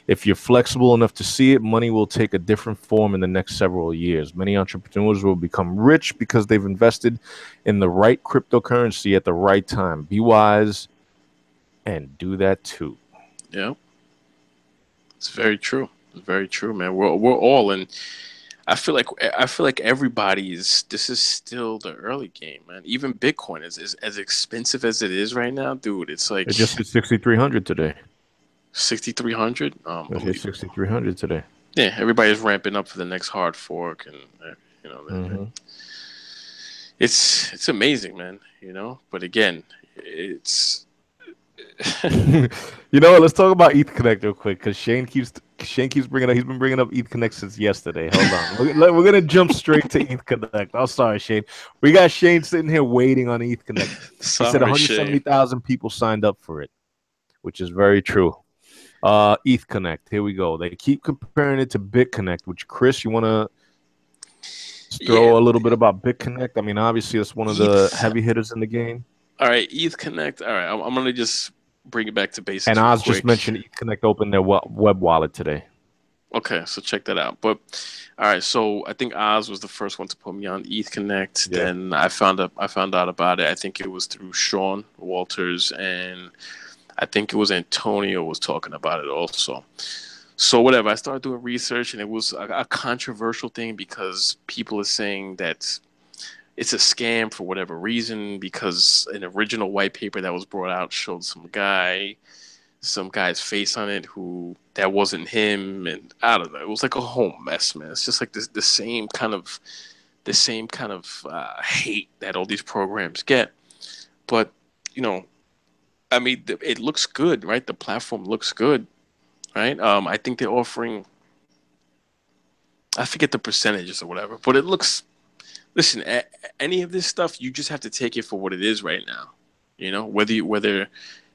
If you're flexible enough to see it, money will take a different form in the next several years. Many entrepreneurs will become rich because they've invested in the right cryptocurrency at the right time. Be wise and do that too. Yep. It's very true. It's very true, man. We're all in. I feel like everybody is. This is still the early game, man. Even Bitcoin is as expensive as it is right now, dude. It's like It just hit 6,300 today. 6,300. It hit Unbelievable. 6,300 today. Yeah, everybody's ramping up for the next hard fork, and you know, Hmm. it's amazing, man. You know, but again, it's You know what? Let's talk about ETH Connect real quick because Shane keeps bringing up. He's been bringing up ETH Connect since yesterday. Hold on, we're gonna jump straight to ETH Connect. I'm sorry, Shane. We got Shane sitting here waiting on ETH Connect. He said sorry, Shay. 170,000 people signed up for it, which is very true. ETH Connect. Here we go. They keep comparing it to BitConnect. Which Chris, you want to Yeah, throw a little bit about BitConnect? I mean, obviously, it's one of the ETH. heavy hitters in the game. All right, ETH Connect. All right, I'm gonna just bring it back to And basics real Oz just quick. mentioned ETH Connect opened their web wallet today. Okay, so check that out. But all right, so I think Oz was the first one to put me on ETH Connect. Yeah. Then I found out about it. I think it was through Sean Walters, and I think it was Antonio was talking about it also. So whatever, I started doing research, and it was a controversial thing because people are saying that it's a scam for whatever reason because an original white paper that was brought out showed some guy's face on it who that wasn't him, and I don't know, it was like a whole mess, man. It's just like this the same kind of hate that all these programs get. But you know, I mean, it looks good, right? The platform looks good, right? I think they're offering, I forget the percentages or whatever, but it looks. Listen, any of this stuff, you just have to take it for what it is right now. You know, whether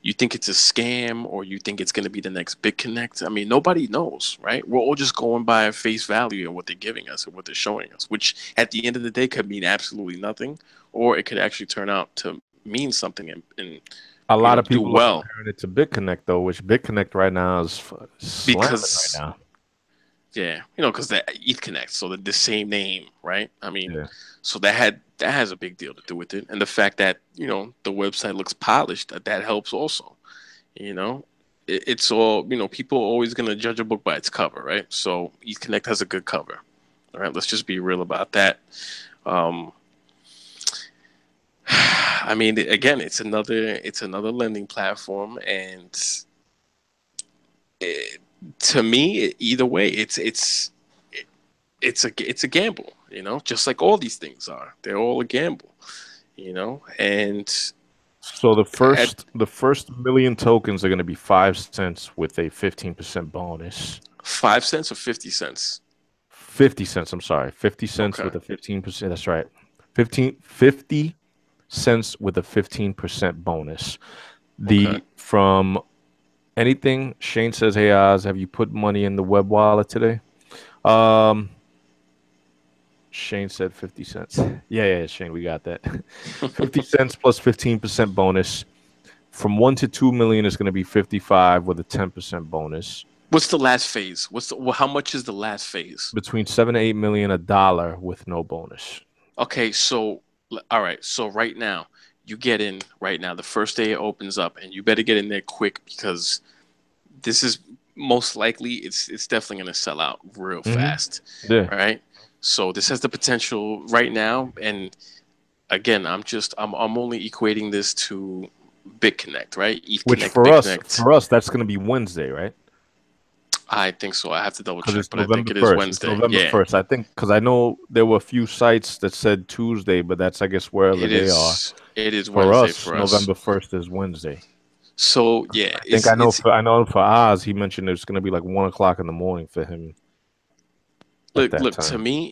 you think it's a scam or you think it's going to be the next big connect. I mean, nobody knows, right? We're all just going by face value and what they're giving us and what they're showing us, which at the end of the day could mean absolutely nothing, or it could actually turn out to mean something and A you lot know of do people are well comparing it to BitConnect though, which BitConnect right now is slamming right because now. yeah, you know, because the ETH Connect, so the same name, right? I mean, Yeah. so that has a big deal to do with it, and the fact that you know the website looks polished, that helps also. You know, it's all you know. People are always gonna judge a book by its cover, right? So ETH Connect has a good cover. All right, let's just be real about that. Um, I mean, again, it's another lending platform, and it, to me, either way, it's a gamble, you know, just like all these things are. They're all a gamble, you know. And So the at first the first million tokens are going to be 5 cents with a 15% bonus. 5 cents or 50 cents. 50 cents. I'm sorry, 50 cents Okay. with a 15%. That's right. 50 cents with a 15% bonus. Okay. The From anything Shane says, hey Oz, have you put money in the web wallet today? Um, Shane said 50 cents. Yeah, Shane, we got that. 50 cents plus 15% bonus. From 1 to 2 million is going to be 55 with a 10% bonus. What's the last phase? How much is the last phase? Between 7 to 8 million, a dollar with no bonus. Okay, so all right, so right now you get in right now. The first day it opens up, and you better get in there quick because this is most likely it's definitely going to sell out real Hmm. fast, Yeah. right? So this has the potential right now, and again, I'm only equating this to BitConnect, right? ETH Which Connect, for us, BitConnect. that's going to be Wednesday, right? I think so. I have to double Because check, it's but I think November it is 1st. It's Wednesday. November Yeah, 1st. I think because I know there were a few sites that said Tuesday, but that's I guess wherever it they are. is. It is For Wednesday us, for us. November 1st is Wednesday. So yeah, I think I know for Oz, he mentioned it's going to be like 1 o'clock in the morning for him at that look time.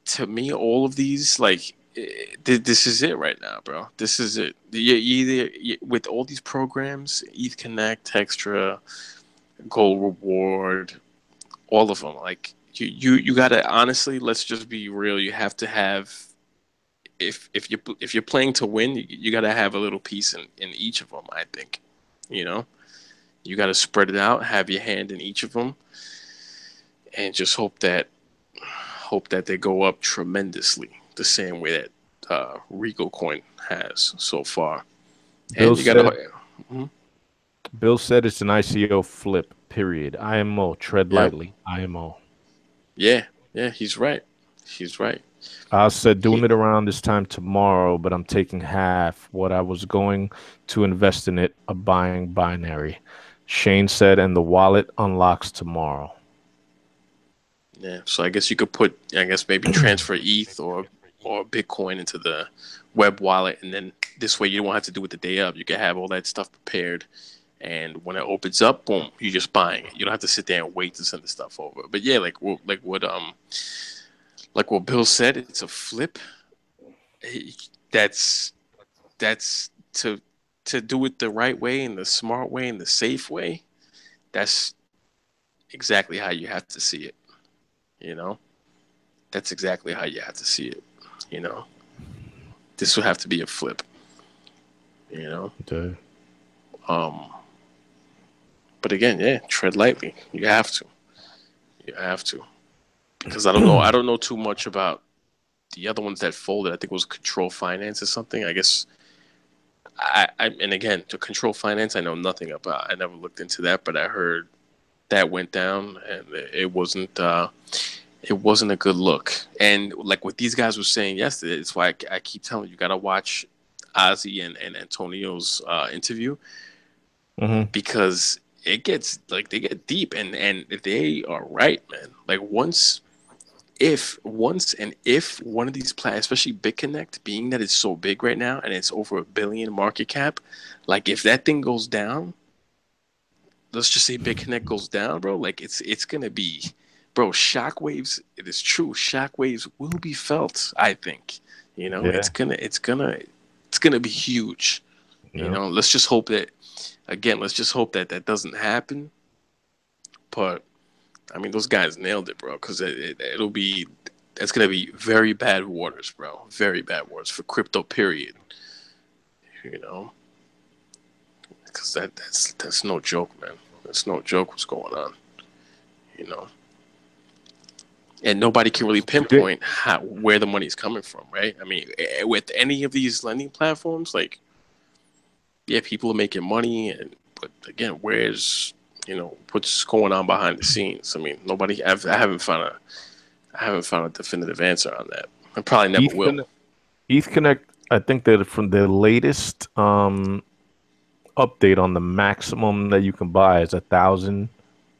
to me, all of these like this is it right now, bro. This is it. With all these programs, ETH Connect, Extra, Gold Reward, all of them. Like you gotta honestly, let's just be real. You have to have if you're playing to win, you gotta have a little piece in each of them. I think, you know, you gotta spread it out, have your hand in each of them, and just hope that they go up tremendously the same way that Regal Coin has so far. Bill And you gotta. said Bill said it's an ICO flip. Period. IMO. Tread Yeah, lightly. IMO. yeah, yeah. He's right. He's right. I said doing He it around this time tomorrow, but I'm taking half what I was going to invest in it, a buying binary. Shane said, and the wallet unlocks tomorrow. Yeah, so I guess you could put, I guess maybe transfer ETH or Bitcoin into the web wallet, and then this way you don't have to do it the day of. You can have all that stuff prepared, and when it opens up, boom, you're just buying it. You don't have to sit there and wait to send the stuff over. But yeah, like what Bill said, it's a flip. That's that's to do it the right way and the smart way and the safe way. That's exactly how you have to see it. You know, that's exactly how you have to see it. You know, this would have to be a flip. You know, Okay. um, but again, yeah, tread lightly. You have to. You have to because I don't know. I don't know too much about the other ones that folded. I think it was Control Finance or something. I guess and again to Control Finance, I know nothing about. I never looked into that, but I heard that went down and it wasn't a good look. And like what these guys were saying yesterday, it's why I keep telling you, you gotta watch Ozzy and Antonio's interview Mm-hmm. because it gets like they get deep and they are right, man. Like if one of these especially BitConnect, being that it's so big right now and it's over $1 billion market cap, like if that thing goes down, let's just say BitConnect goes down, bro. Like it's gonna be, bro. Shockwaves. It is true. Shockwaves will be felt. I think. You know, Yeah. it's gonna be huge. You Yeah. know, let's just hope that. Again, let's just hope that that doesn't happen. But I mean, those guys nailed it, bro. Because it'll be. That's gonna be very bad waters, bro. Very bad waters for crypto. Period. You know, because that's no joke, man. That's no joke. What's going on? You know. And nobody can really pinpoint where the money's coming from, right? I mean, with any of these lending platforms, like, yeah, people are making money, but again, what's going on behind the scenes? I mean, I haven't found a definitive answer on that. I probably never ETH will. Connect, ETH Connect, I think that from the latest update on the maximum that you can buy is 1,000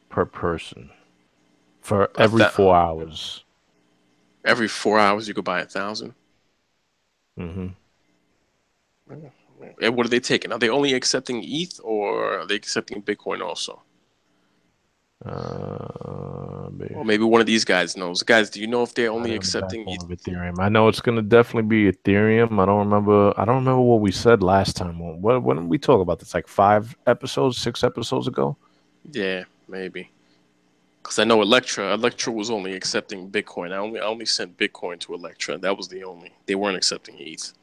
per person for I every thought 4 hours. every 4 hours you could buy 1,000. Mm-hmm. And what are they taking? Are they only accepting ETH or are they accepting Bitcoin also? Or maybe one of these guys knows. Guys, do you know if they're Right only on the accepting backbone ETH? of Ethereum. I know it's gonna definitely be Ethereum. I don't remember. I don't remember what we said last time. What when did we talk about this? Like 5 episodes, 6 episodes ago. Yeah, maybe. Because I know Electra was only accepting Bitcoin. I only sent Bitcoin to Electra. That was the only. They weren't accepting ETH.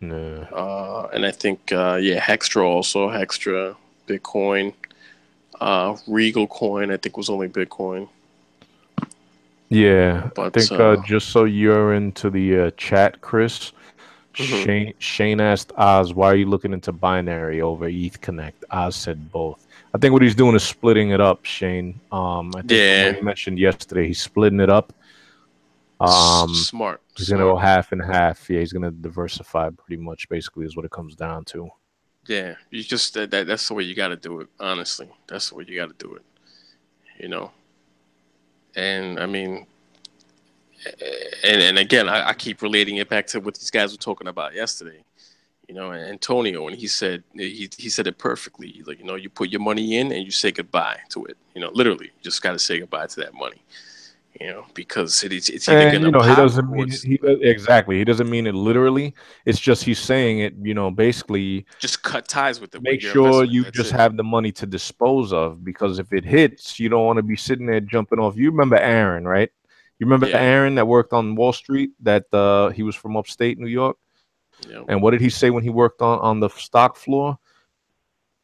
Nah. And I think yeah, Hextra also Hextra Bitcoin. Regal Coin I think was only Bitcoin. Yeah, I But think just so you're into the chat, Chris. mhm. Shane asked Oz, "Why are you looking into binary over ETH Connect?" Oz said both. I think what he's doing is splitting it up, Shane. I think from what Yeah, he mentioned yesterday, he's splitting it up. Um, smart, He's gonna go Smart. half and half. Yeah, he's gonna diversify pretty much. Basically, is what it comes down to. Yeah, you just that's the way you got to do it. Honestly, that's the way you got to do it. You know, and I mean, and again, I keep relating it back to what these guys were talking about yesterday. You know, Antonio, and he said it perfectly. He's like, you know, you put your money in and you say goodbye to it. You know, literally, you just got to say goodbye to that money. You know, because it's either And gonna he pop doesn't or mean it. it's Exactly. He doesn't mean it literally. It's just he's saying it. Basically just cut ties with it with make your sure investment. you That's just it. have the money to dispose of, because if it hits, you don't want to be sitting there jumping off. You remember Aaron, right? You remember Yeah, Aaron that worked on Wall Street? That he was from upstate New York. yeah. And what did he say when he worked on the stock floor?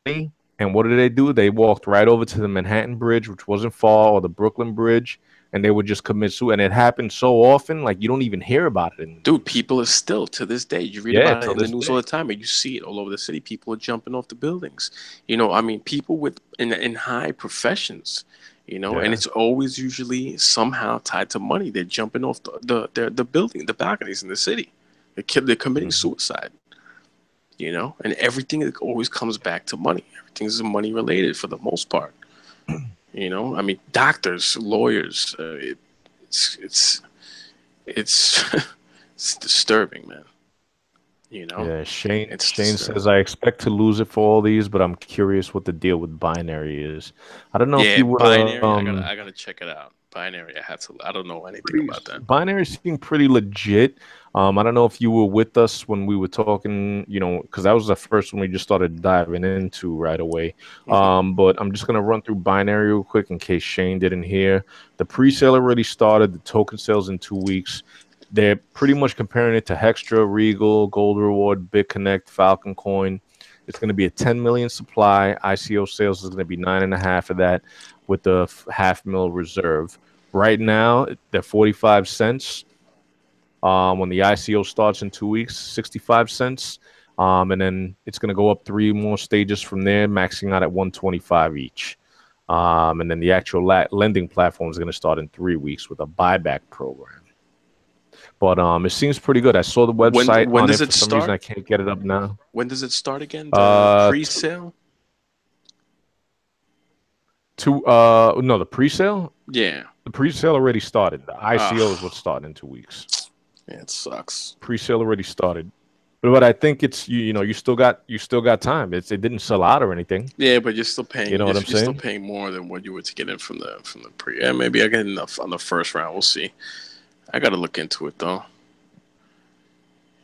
And what did they do? They walked right over to the Manhattan Bridge, which wasn't far, or the Brooklyn Bridge, and they would just commit suicide. And it happened so often, like you don't even hear about it in the Dude, news. people are still to this day. You read Yeah, about it till in the this news all the day. time, and you see it all over the city. People are jumping off the buildings. You know, I mean, people with in high professions. You know, and Yeah. it's always usually somehow tied to money. They're jumping off the building, the balconies in the city. They're committing Mhm. suicide. You know, and everything always comes back to money. Everything's money related for the most part. You know, I mean, doctors, lawyers. It's it's it's disturbing, man. You know, Yeah, Shane. it's Shane disturbing. says I expect to lose it for all these, but I'm curious what the deal with binary is. I don't know if Yeah, you would binary. I gotta check it out. Binary. I have to. I don't know anything pretty about that. binary seemed pretty legit. I don't know if you were with us when we were talking, because that was the first one we just started diving into right away. Hmm. But I'm just gonna run through binary real quick in case Shane didn't hear. The pre-sale already started. The token sales in 2 weeks. They're pretty much comparing it to Hextra, Regal, Gold Reward, BitConnect, Falcon Coin. It's going to be a 10 million supply. ICO sales is going to be 9.5 of that, with the half mil reserve. Right now, they're 45 cents. When the ICO starts in 2 weeks, 65 cents. And then it's going to go up three more stages from there, maxing out at 125 each. And then the actual lending platform is going to start in 3 weeks with a buyback program. But it seems pretty good. I saw the website When on does it. it For some reason, start? I can't get it up now. When does it start again? The Uh, to, pre-sale. no, the pre-sale. Yeah. The pre-sale already started. The ICO is Ah, what's starting in 2 weeks. yeah, it sucks. Pre-sale already started. But I think it's you still got time. It didn't sell out or anything. Yeah, but you're still paying. You know what I'm You're still saying? paying more than what you were to get in from the pre. Yeah, maybe I get enough on the first round. We'll see. I gotta look into it though.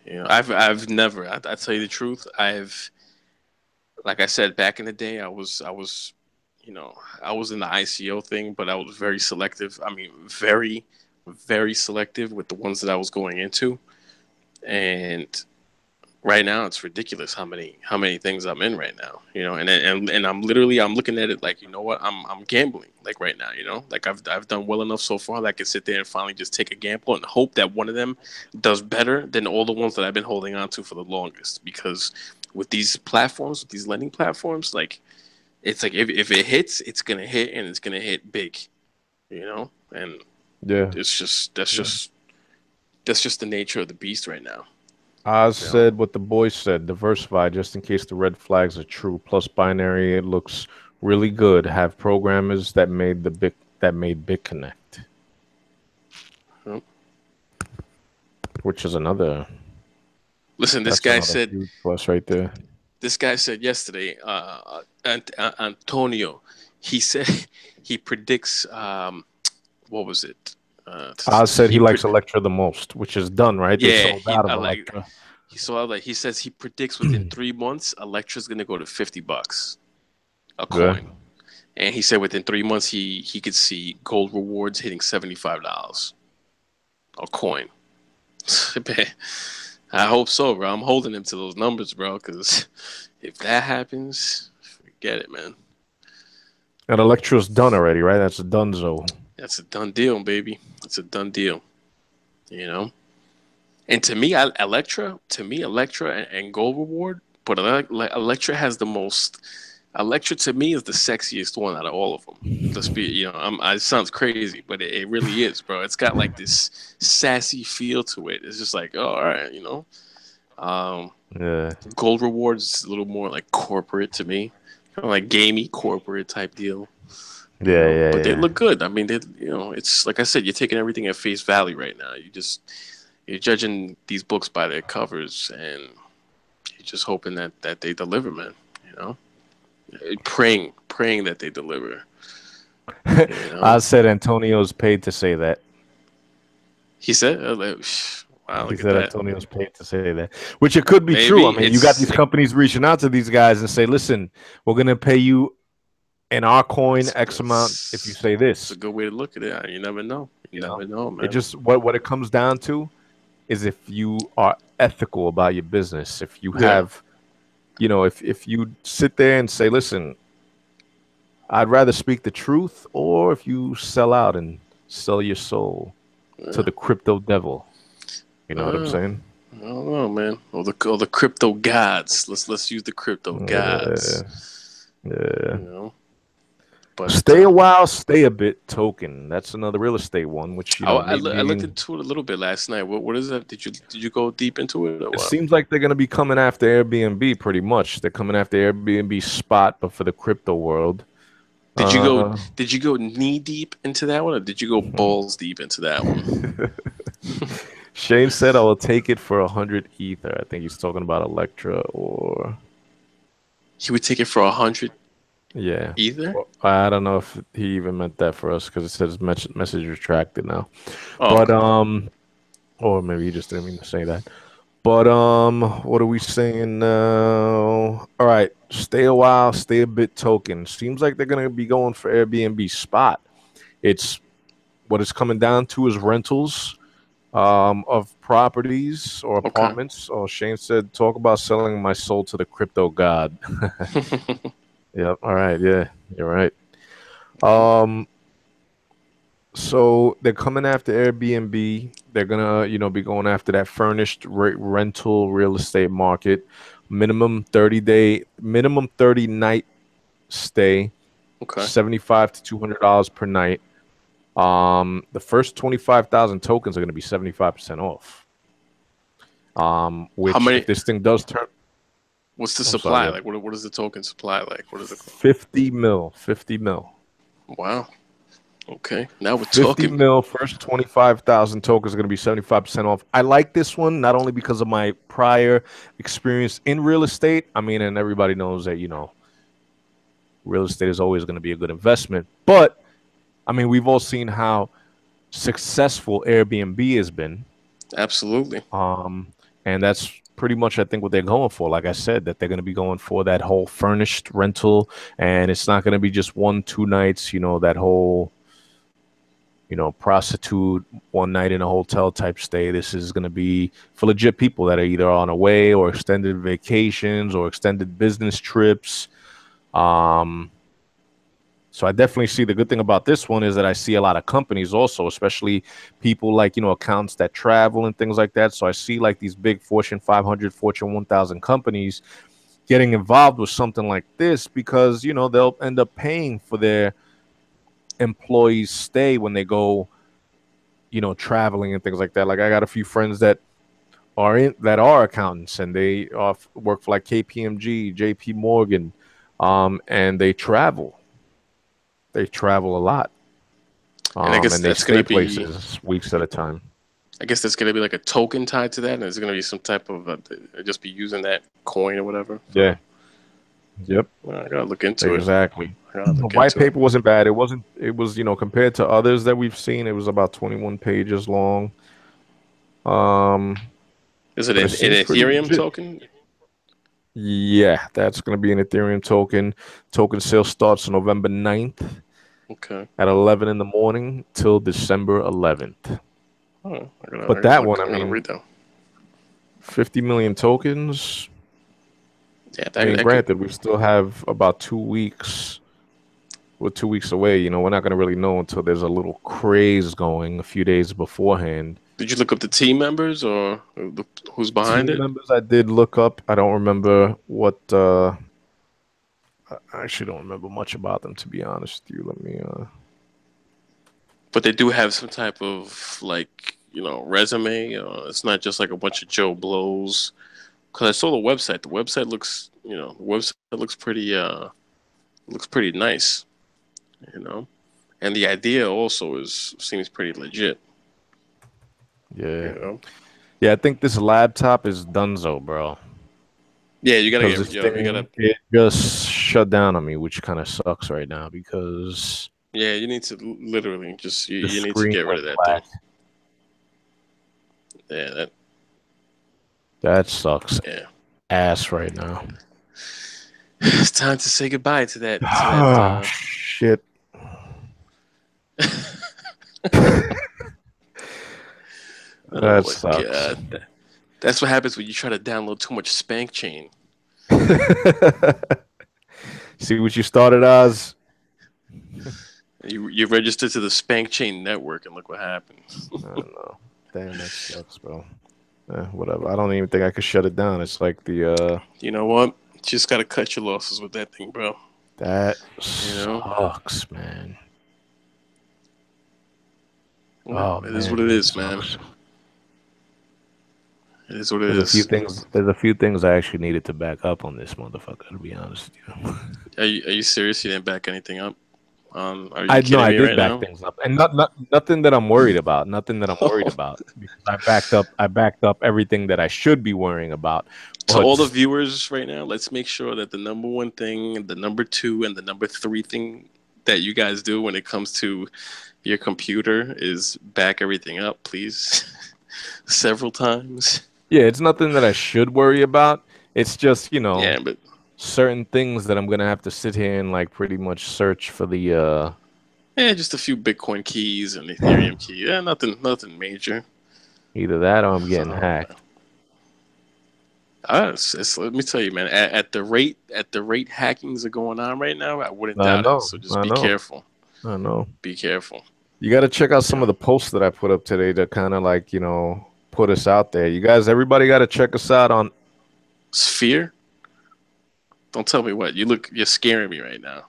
You know, I've never. I tell you the truth. Like I said back in the day, you know, I was in the ICO thing, but I was very selective. I mean, very selective with the ones that I was going into. And right now, it's ridiculous how many things I'm in right now. You know, and I'm looking at it like, you know what, I'm gambling like right now. You know, like I've done well enough so far that I can sit there and finally just take a gamble and hope that one of them does better than all the ones that I've been holding on to for the longest. Because with these platforms, with these lending platforms, like it's like if it hits, it's gonna hit and it's gonna hit big, you know. And Yeah. it's just Yeah. that's just the nature of the beast right now, Oz you know. said what the boys said. Diversify just in case the red flags are true. Plus binary, it looks really good. Have programmers that made BitConnect, You know? which is another. Listen, That's another huge plus right there. this guy said yesterday, Antonio, he said he predicts, what was it? Oz said He he likes Electra the most, which is done, right? They yeah, sold out of Electra. he says he predicts within 3 months, Electra's gonna go to $50 a Yeah. coin, and he said within 3 months he could see gold rewards hitting $75 a coin. I hope so, bro. I'm holding him to those numbers, bro, because if that happens, forget it, man. And Electra's done already, right? That's a donezo. That's a done deal, baby. It's a done deal, you know. And to me, Electra and Gold Reward, but Electra has the most. Electra to me is the sexiest one out of all of them. Let's be, it sounds crazy, but it really is, bro. It's got like this sassy feel to it. It's just like, oh, all right, Um, Yeah, Gold Rewards is a little more like corporate to me, kind of like gamey corporate type deal, yeah, yeah, But they yeah. look good. I mean, it's like I said, you're taking everything at face value right now. You're judging these books by their covers, and you're just hoping that they deliver, man. You know, praying that they deliver. You I know, said Antonio's paid to say that. he said, like, "Wow, He look at said that." Antonio's paid to say that, which it could be true. I Maybe mean, you got it's these companies reaching out to these guys and say, "Listen, we're gonna pay you in our coin X amount if you say it's a this." good way to look at it. You never know. You You know, never know, it man. just what it comes down to is if you are ethical about your business, if you Yeah. have, if you sit there and say, "Listen, I'd rather speak the truth," or if you sell out and sell your soul to Yeah. the crypto devil. You know what I'm Uh, saying? I don't know, man. Or the crypto gods. Let's use the crypto Yeah, gods. yeah. You know. But Stay a while, stay a bit token. That's another real estate one, which I looked maybe into it a little bit last night. What is that? Did you go deep into it or it what? seems like they're gonna be coming after Airbnb pretty much. They're coming after Airbnb spot, but for the crypto world. Did you go Uh, did you go knee deep into that one or did you go balls deep into that one? Shane said I will take it for 100 ether. I think he's talking about Electra or He would take it for 100 yeah. either? Well, I don't know if he even meant that for us because it says message retracted now. Oh, But okay. or maybe he just didn't mean to say that. But what are we saying now? All right, stay a while, stay a bit token. Seems like they're gonna be going for Airbnb spot. It's what it's coming down to is rentals of properties or Okay. apartments. Oh, Shane said, talk about selling my soul to the crypto god. Yep. All right. Yeah, you're right. Um, so they're coming after Airbnb. They're gonna, be going after that furnished rental real estate market. Minimum 30 night stay, Okay. 75 to $200 per night. The first 25,000 tokens are gonna be 75% off. How Which if many this thing does turn, what's the I'm sorry, supply go ahead. like? What is the token supply like? What is it called? 50 mil, 50 mil. Wow. Okay. Now we're 50 talking. mil, first 25,000 tokens are going to be 75% off. I like this one, not only because of my prior experience in real estate. I mean, and everybody knows that, real estate is always going to be a good investment. But, I mean, we've all seen how successful Airbnb has been. Absolutely. Um, and that's pretty much, I think, what they're going for. Like I said, that they're going to be going for that whole furnished rental. And it's not going to be just 1, 2 nights, that whole prostitute one night in a hotel type stay. This is going to be for legit people that are either on away or extended vacations or extended business trips. Um, so I definitely see the good thing about this one is that I see a lot of companies also, especially people like, accounts that travel and things like that. So I see like these big Fortune 500, Fortune 1000 companies getting involved with something like this because, they'll end up paying for their employees' stay when they go traveling and things like that. Like I got a few friends that are accountants and they work for like KPMG, JP Morgan, and they travel. They travel a lot, And I guess and they that's stay gonna be places weeks at a time. I guess that's gonna be like a token tied to that, and it's gonna be some type of just be using that coin or whatever. Yeah. So Yep. well, I gotta look into it. Exactly. I gotta The look white into it. paper wasn't bad. It wasn't. It was compared to others that we've seen, it was about 21 pages long. Um, Is it but it an seems pretty Ethereum legit. token? Yeah, that's going to be an Ethereum token. Token sale starts on November 9th Okay. at 11 in the morning till December 11th. Oh, I But gotta that look. one, I I gotta mean, read that. 50 million tokens. Yeah, I mean, that could. granted, we still have about 2 weeks. We're 2 weeks away. We're not going to really know until there's a little craze going a few days beforehand. Did you look up the team members or who's behind Team it? members I did look up. I don't remember what I actually don't remember much about them, to be honest with you. Let me. But they do have some type of like resume. It's not just like a bunch of Joe blows. Because I saw the website. The website looks the website looks pretty nice. You know, and the idea also is seems pretty legit. Yeah. You know. Yeah, I think this laptop is donezo, bro. Yeah, you gotta Because get this you gotta thing it just shut down on me, which kind of sucks right now because yeah you need to literally just the you need to screen get rid went of that thing. black. Yeah, That sucks yeah. ass right now. It's time to say goodbye to that Ah, shit. Oh That my sucks. god. That's what happens when you try to download too much Spankchain. See what you started as? You register to the Spankchain network and look what happened. I don't know. Damn, that sucks, bro. Whatever. I don't even think I could shut it down. It's like You know what? Just gotta cut your losses with that thing, bro. that You know? sucks, man. Yeah, Oh it is what man, it that is, man. sucks. It is what it There's a few is. things. There's a few things I actually needed to back up on this motherfucker. To be honest with you, Are you serious? You didn't back anything up? Are you I know kidding I me did right back now? things up, and nothing that I'm worried about. Nothing that I'm worried about because I backed up. I backed up everything that I should be worrying about. To all the But viewers right now, let's make sure that the number one thing, the number two, and the number three thing that you guys do when it comes to your computer is back everything up, please, several times. yeah, it's nothing that I should worry about. It's just Yeah, but certain things that I'm gonna have to sit here and like pretty much search for the yeah, just a few Bitcoin keys and Ethereum key. Yeah, nothing major. either that or I'm getting So hacked. let me tell you, man. At the rate hackings are going on right now, I wouldn't I doubt it. know, So just I be know, careful. I know. Be careful. You got to check out You some of know, the posts that I put up today to kind of like put us out there. You guys, everybody got to check us out on. Sphere. Don't tell me what you look. You're scaring me right now,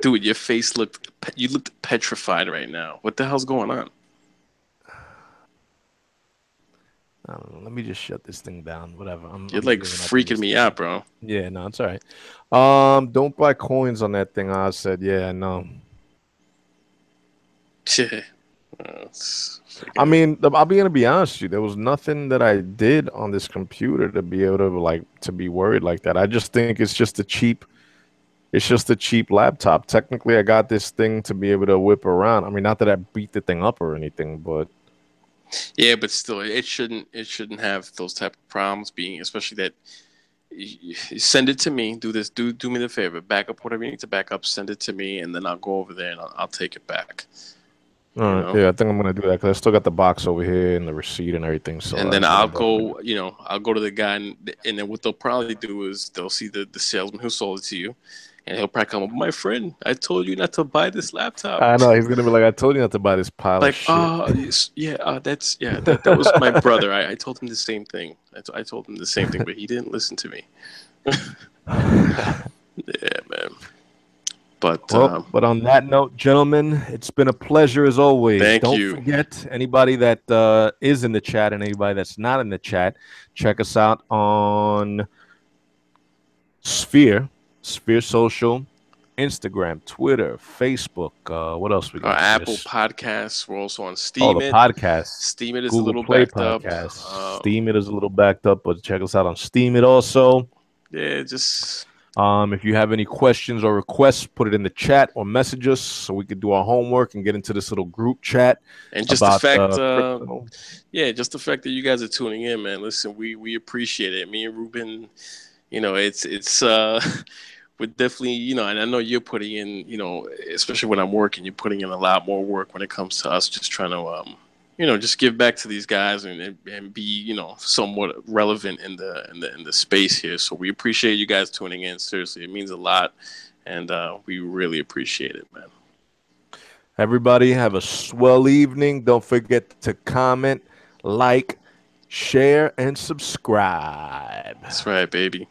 dude. Your face looked. You looked petrified right now. What the hell's going on? I don't know. Let me just shut this thing down. Whatever. You're I'm like giving up on freaking this me thing. out, bro. Yeah, no, it's all right. Don't buy coins on that thing. I said, yeah, I know. Yeah. I Freaking. mean, I'll be gonna be honest with you. There was nothing that I did on this computer to be able to like to be worried like that. I just think it's just a cheap laptop. Technically, I got this thing to be able to whip around. I mean, not that I beat the thing up or anything, but Yeah, but still, it shouldn't. It shouldn't have those type of problems. Being especially that send it to me. Do this. Do me the favor. Back up whatever you need to back up. Send it to me, and then I'll go over there and I'll take it back. You know, yeah, I think I'm gonna do that because I still got the box over here and the receipt and everything. So and then that's what I'll I'm definitely go. I'll go to the guy, and then what they'll probably do is they'll see the salesman who sold it to you, and he'll probably come up, my friend. I told you not to buy this laptop. I know he's gonna be like, I told you not to buy this pile of Like, shit. yeah, that's yeah, that was my brother. I told him the same thing. I told him the same thing, but he didn't listen to me. Yeah, man. But Well, but on that note, gentlemen, it's been a pleasure as always. thank Don't you. forget anybody that is in the chat and anybody that's not in the chat, check us out on Sphere, Sphere Social, Instagram, Twitter, Facebook. What else we Our got, Apple Chris? Podcasts. We're also on Oh, the Steam. podcast. Steam is a Google little Play backed up. podcast. Steam is a little backed up, but check us out on Steam also. Yeah, just If you have any questions or requests, put it in the chat or message us so we could do our homework and get into this little group chat and just the about fact, crypto. yeah, just the fact that you guys are tuning in, man. Listen, we appreciate it. Me and Ruben, it's we're definitely, and I know you're putting in, especially when I'm working, you're putting in a lot more work when it comes to us just trying to just give back to these guys and be, somewhat relevant in the space here. So we appreciate you guys tuning in. Seriously, it means a lot, and we really appreciate it, man. Everybody have a swell evening. Don't forget to comment, like, share, and subscribe. That's right, baby.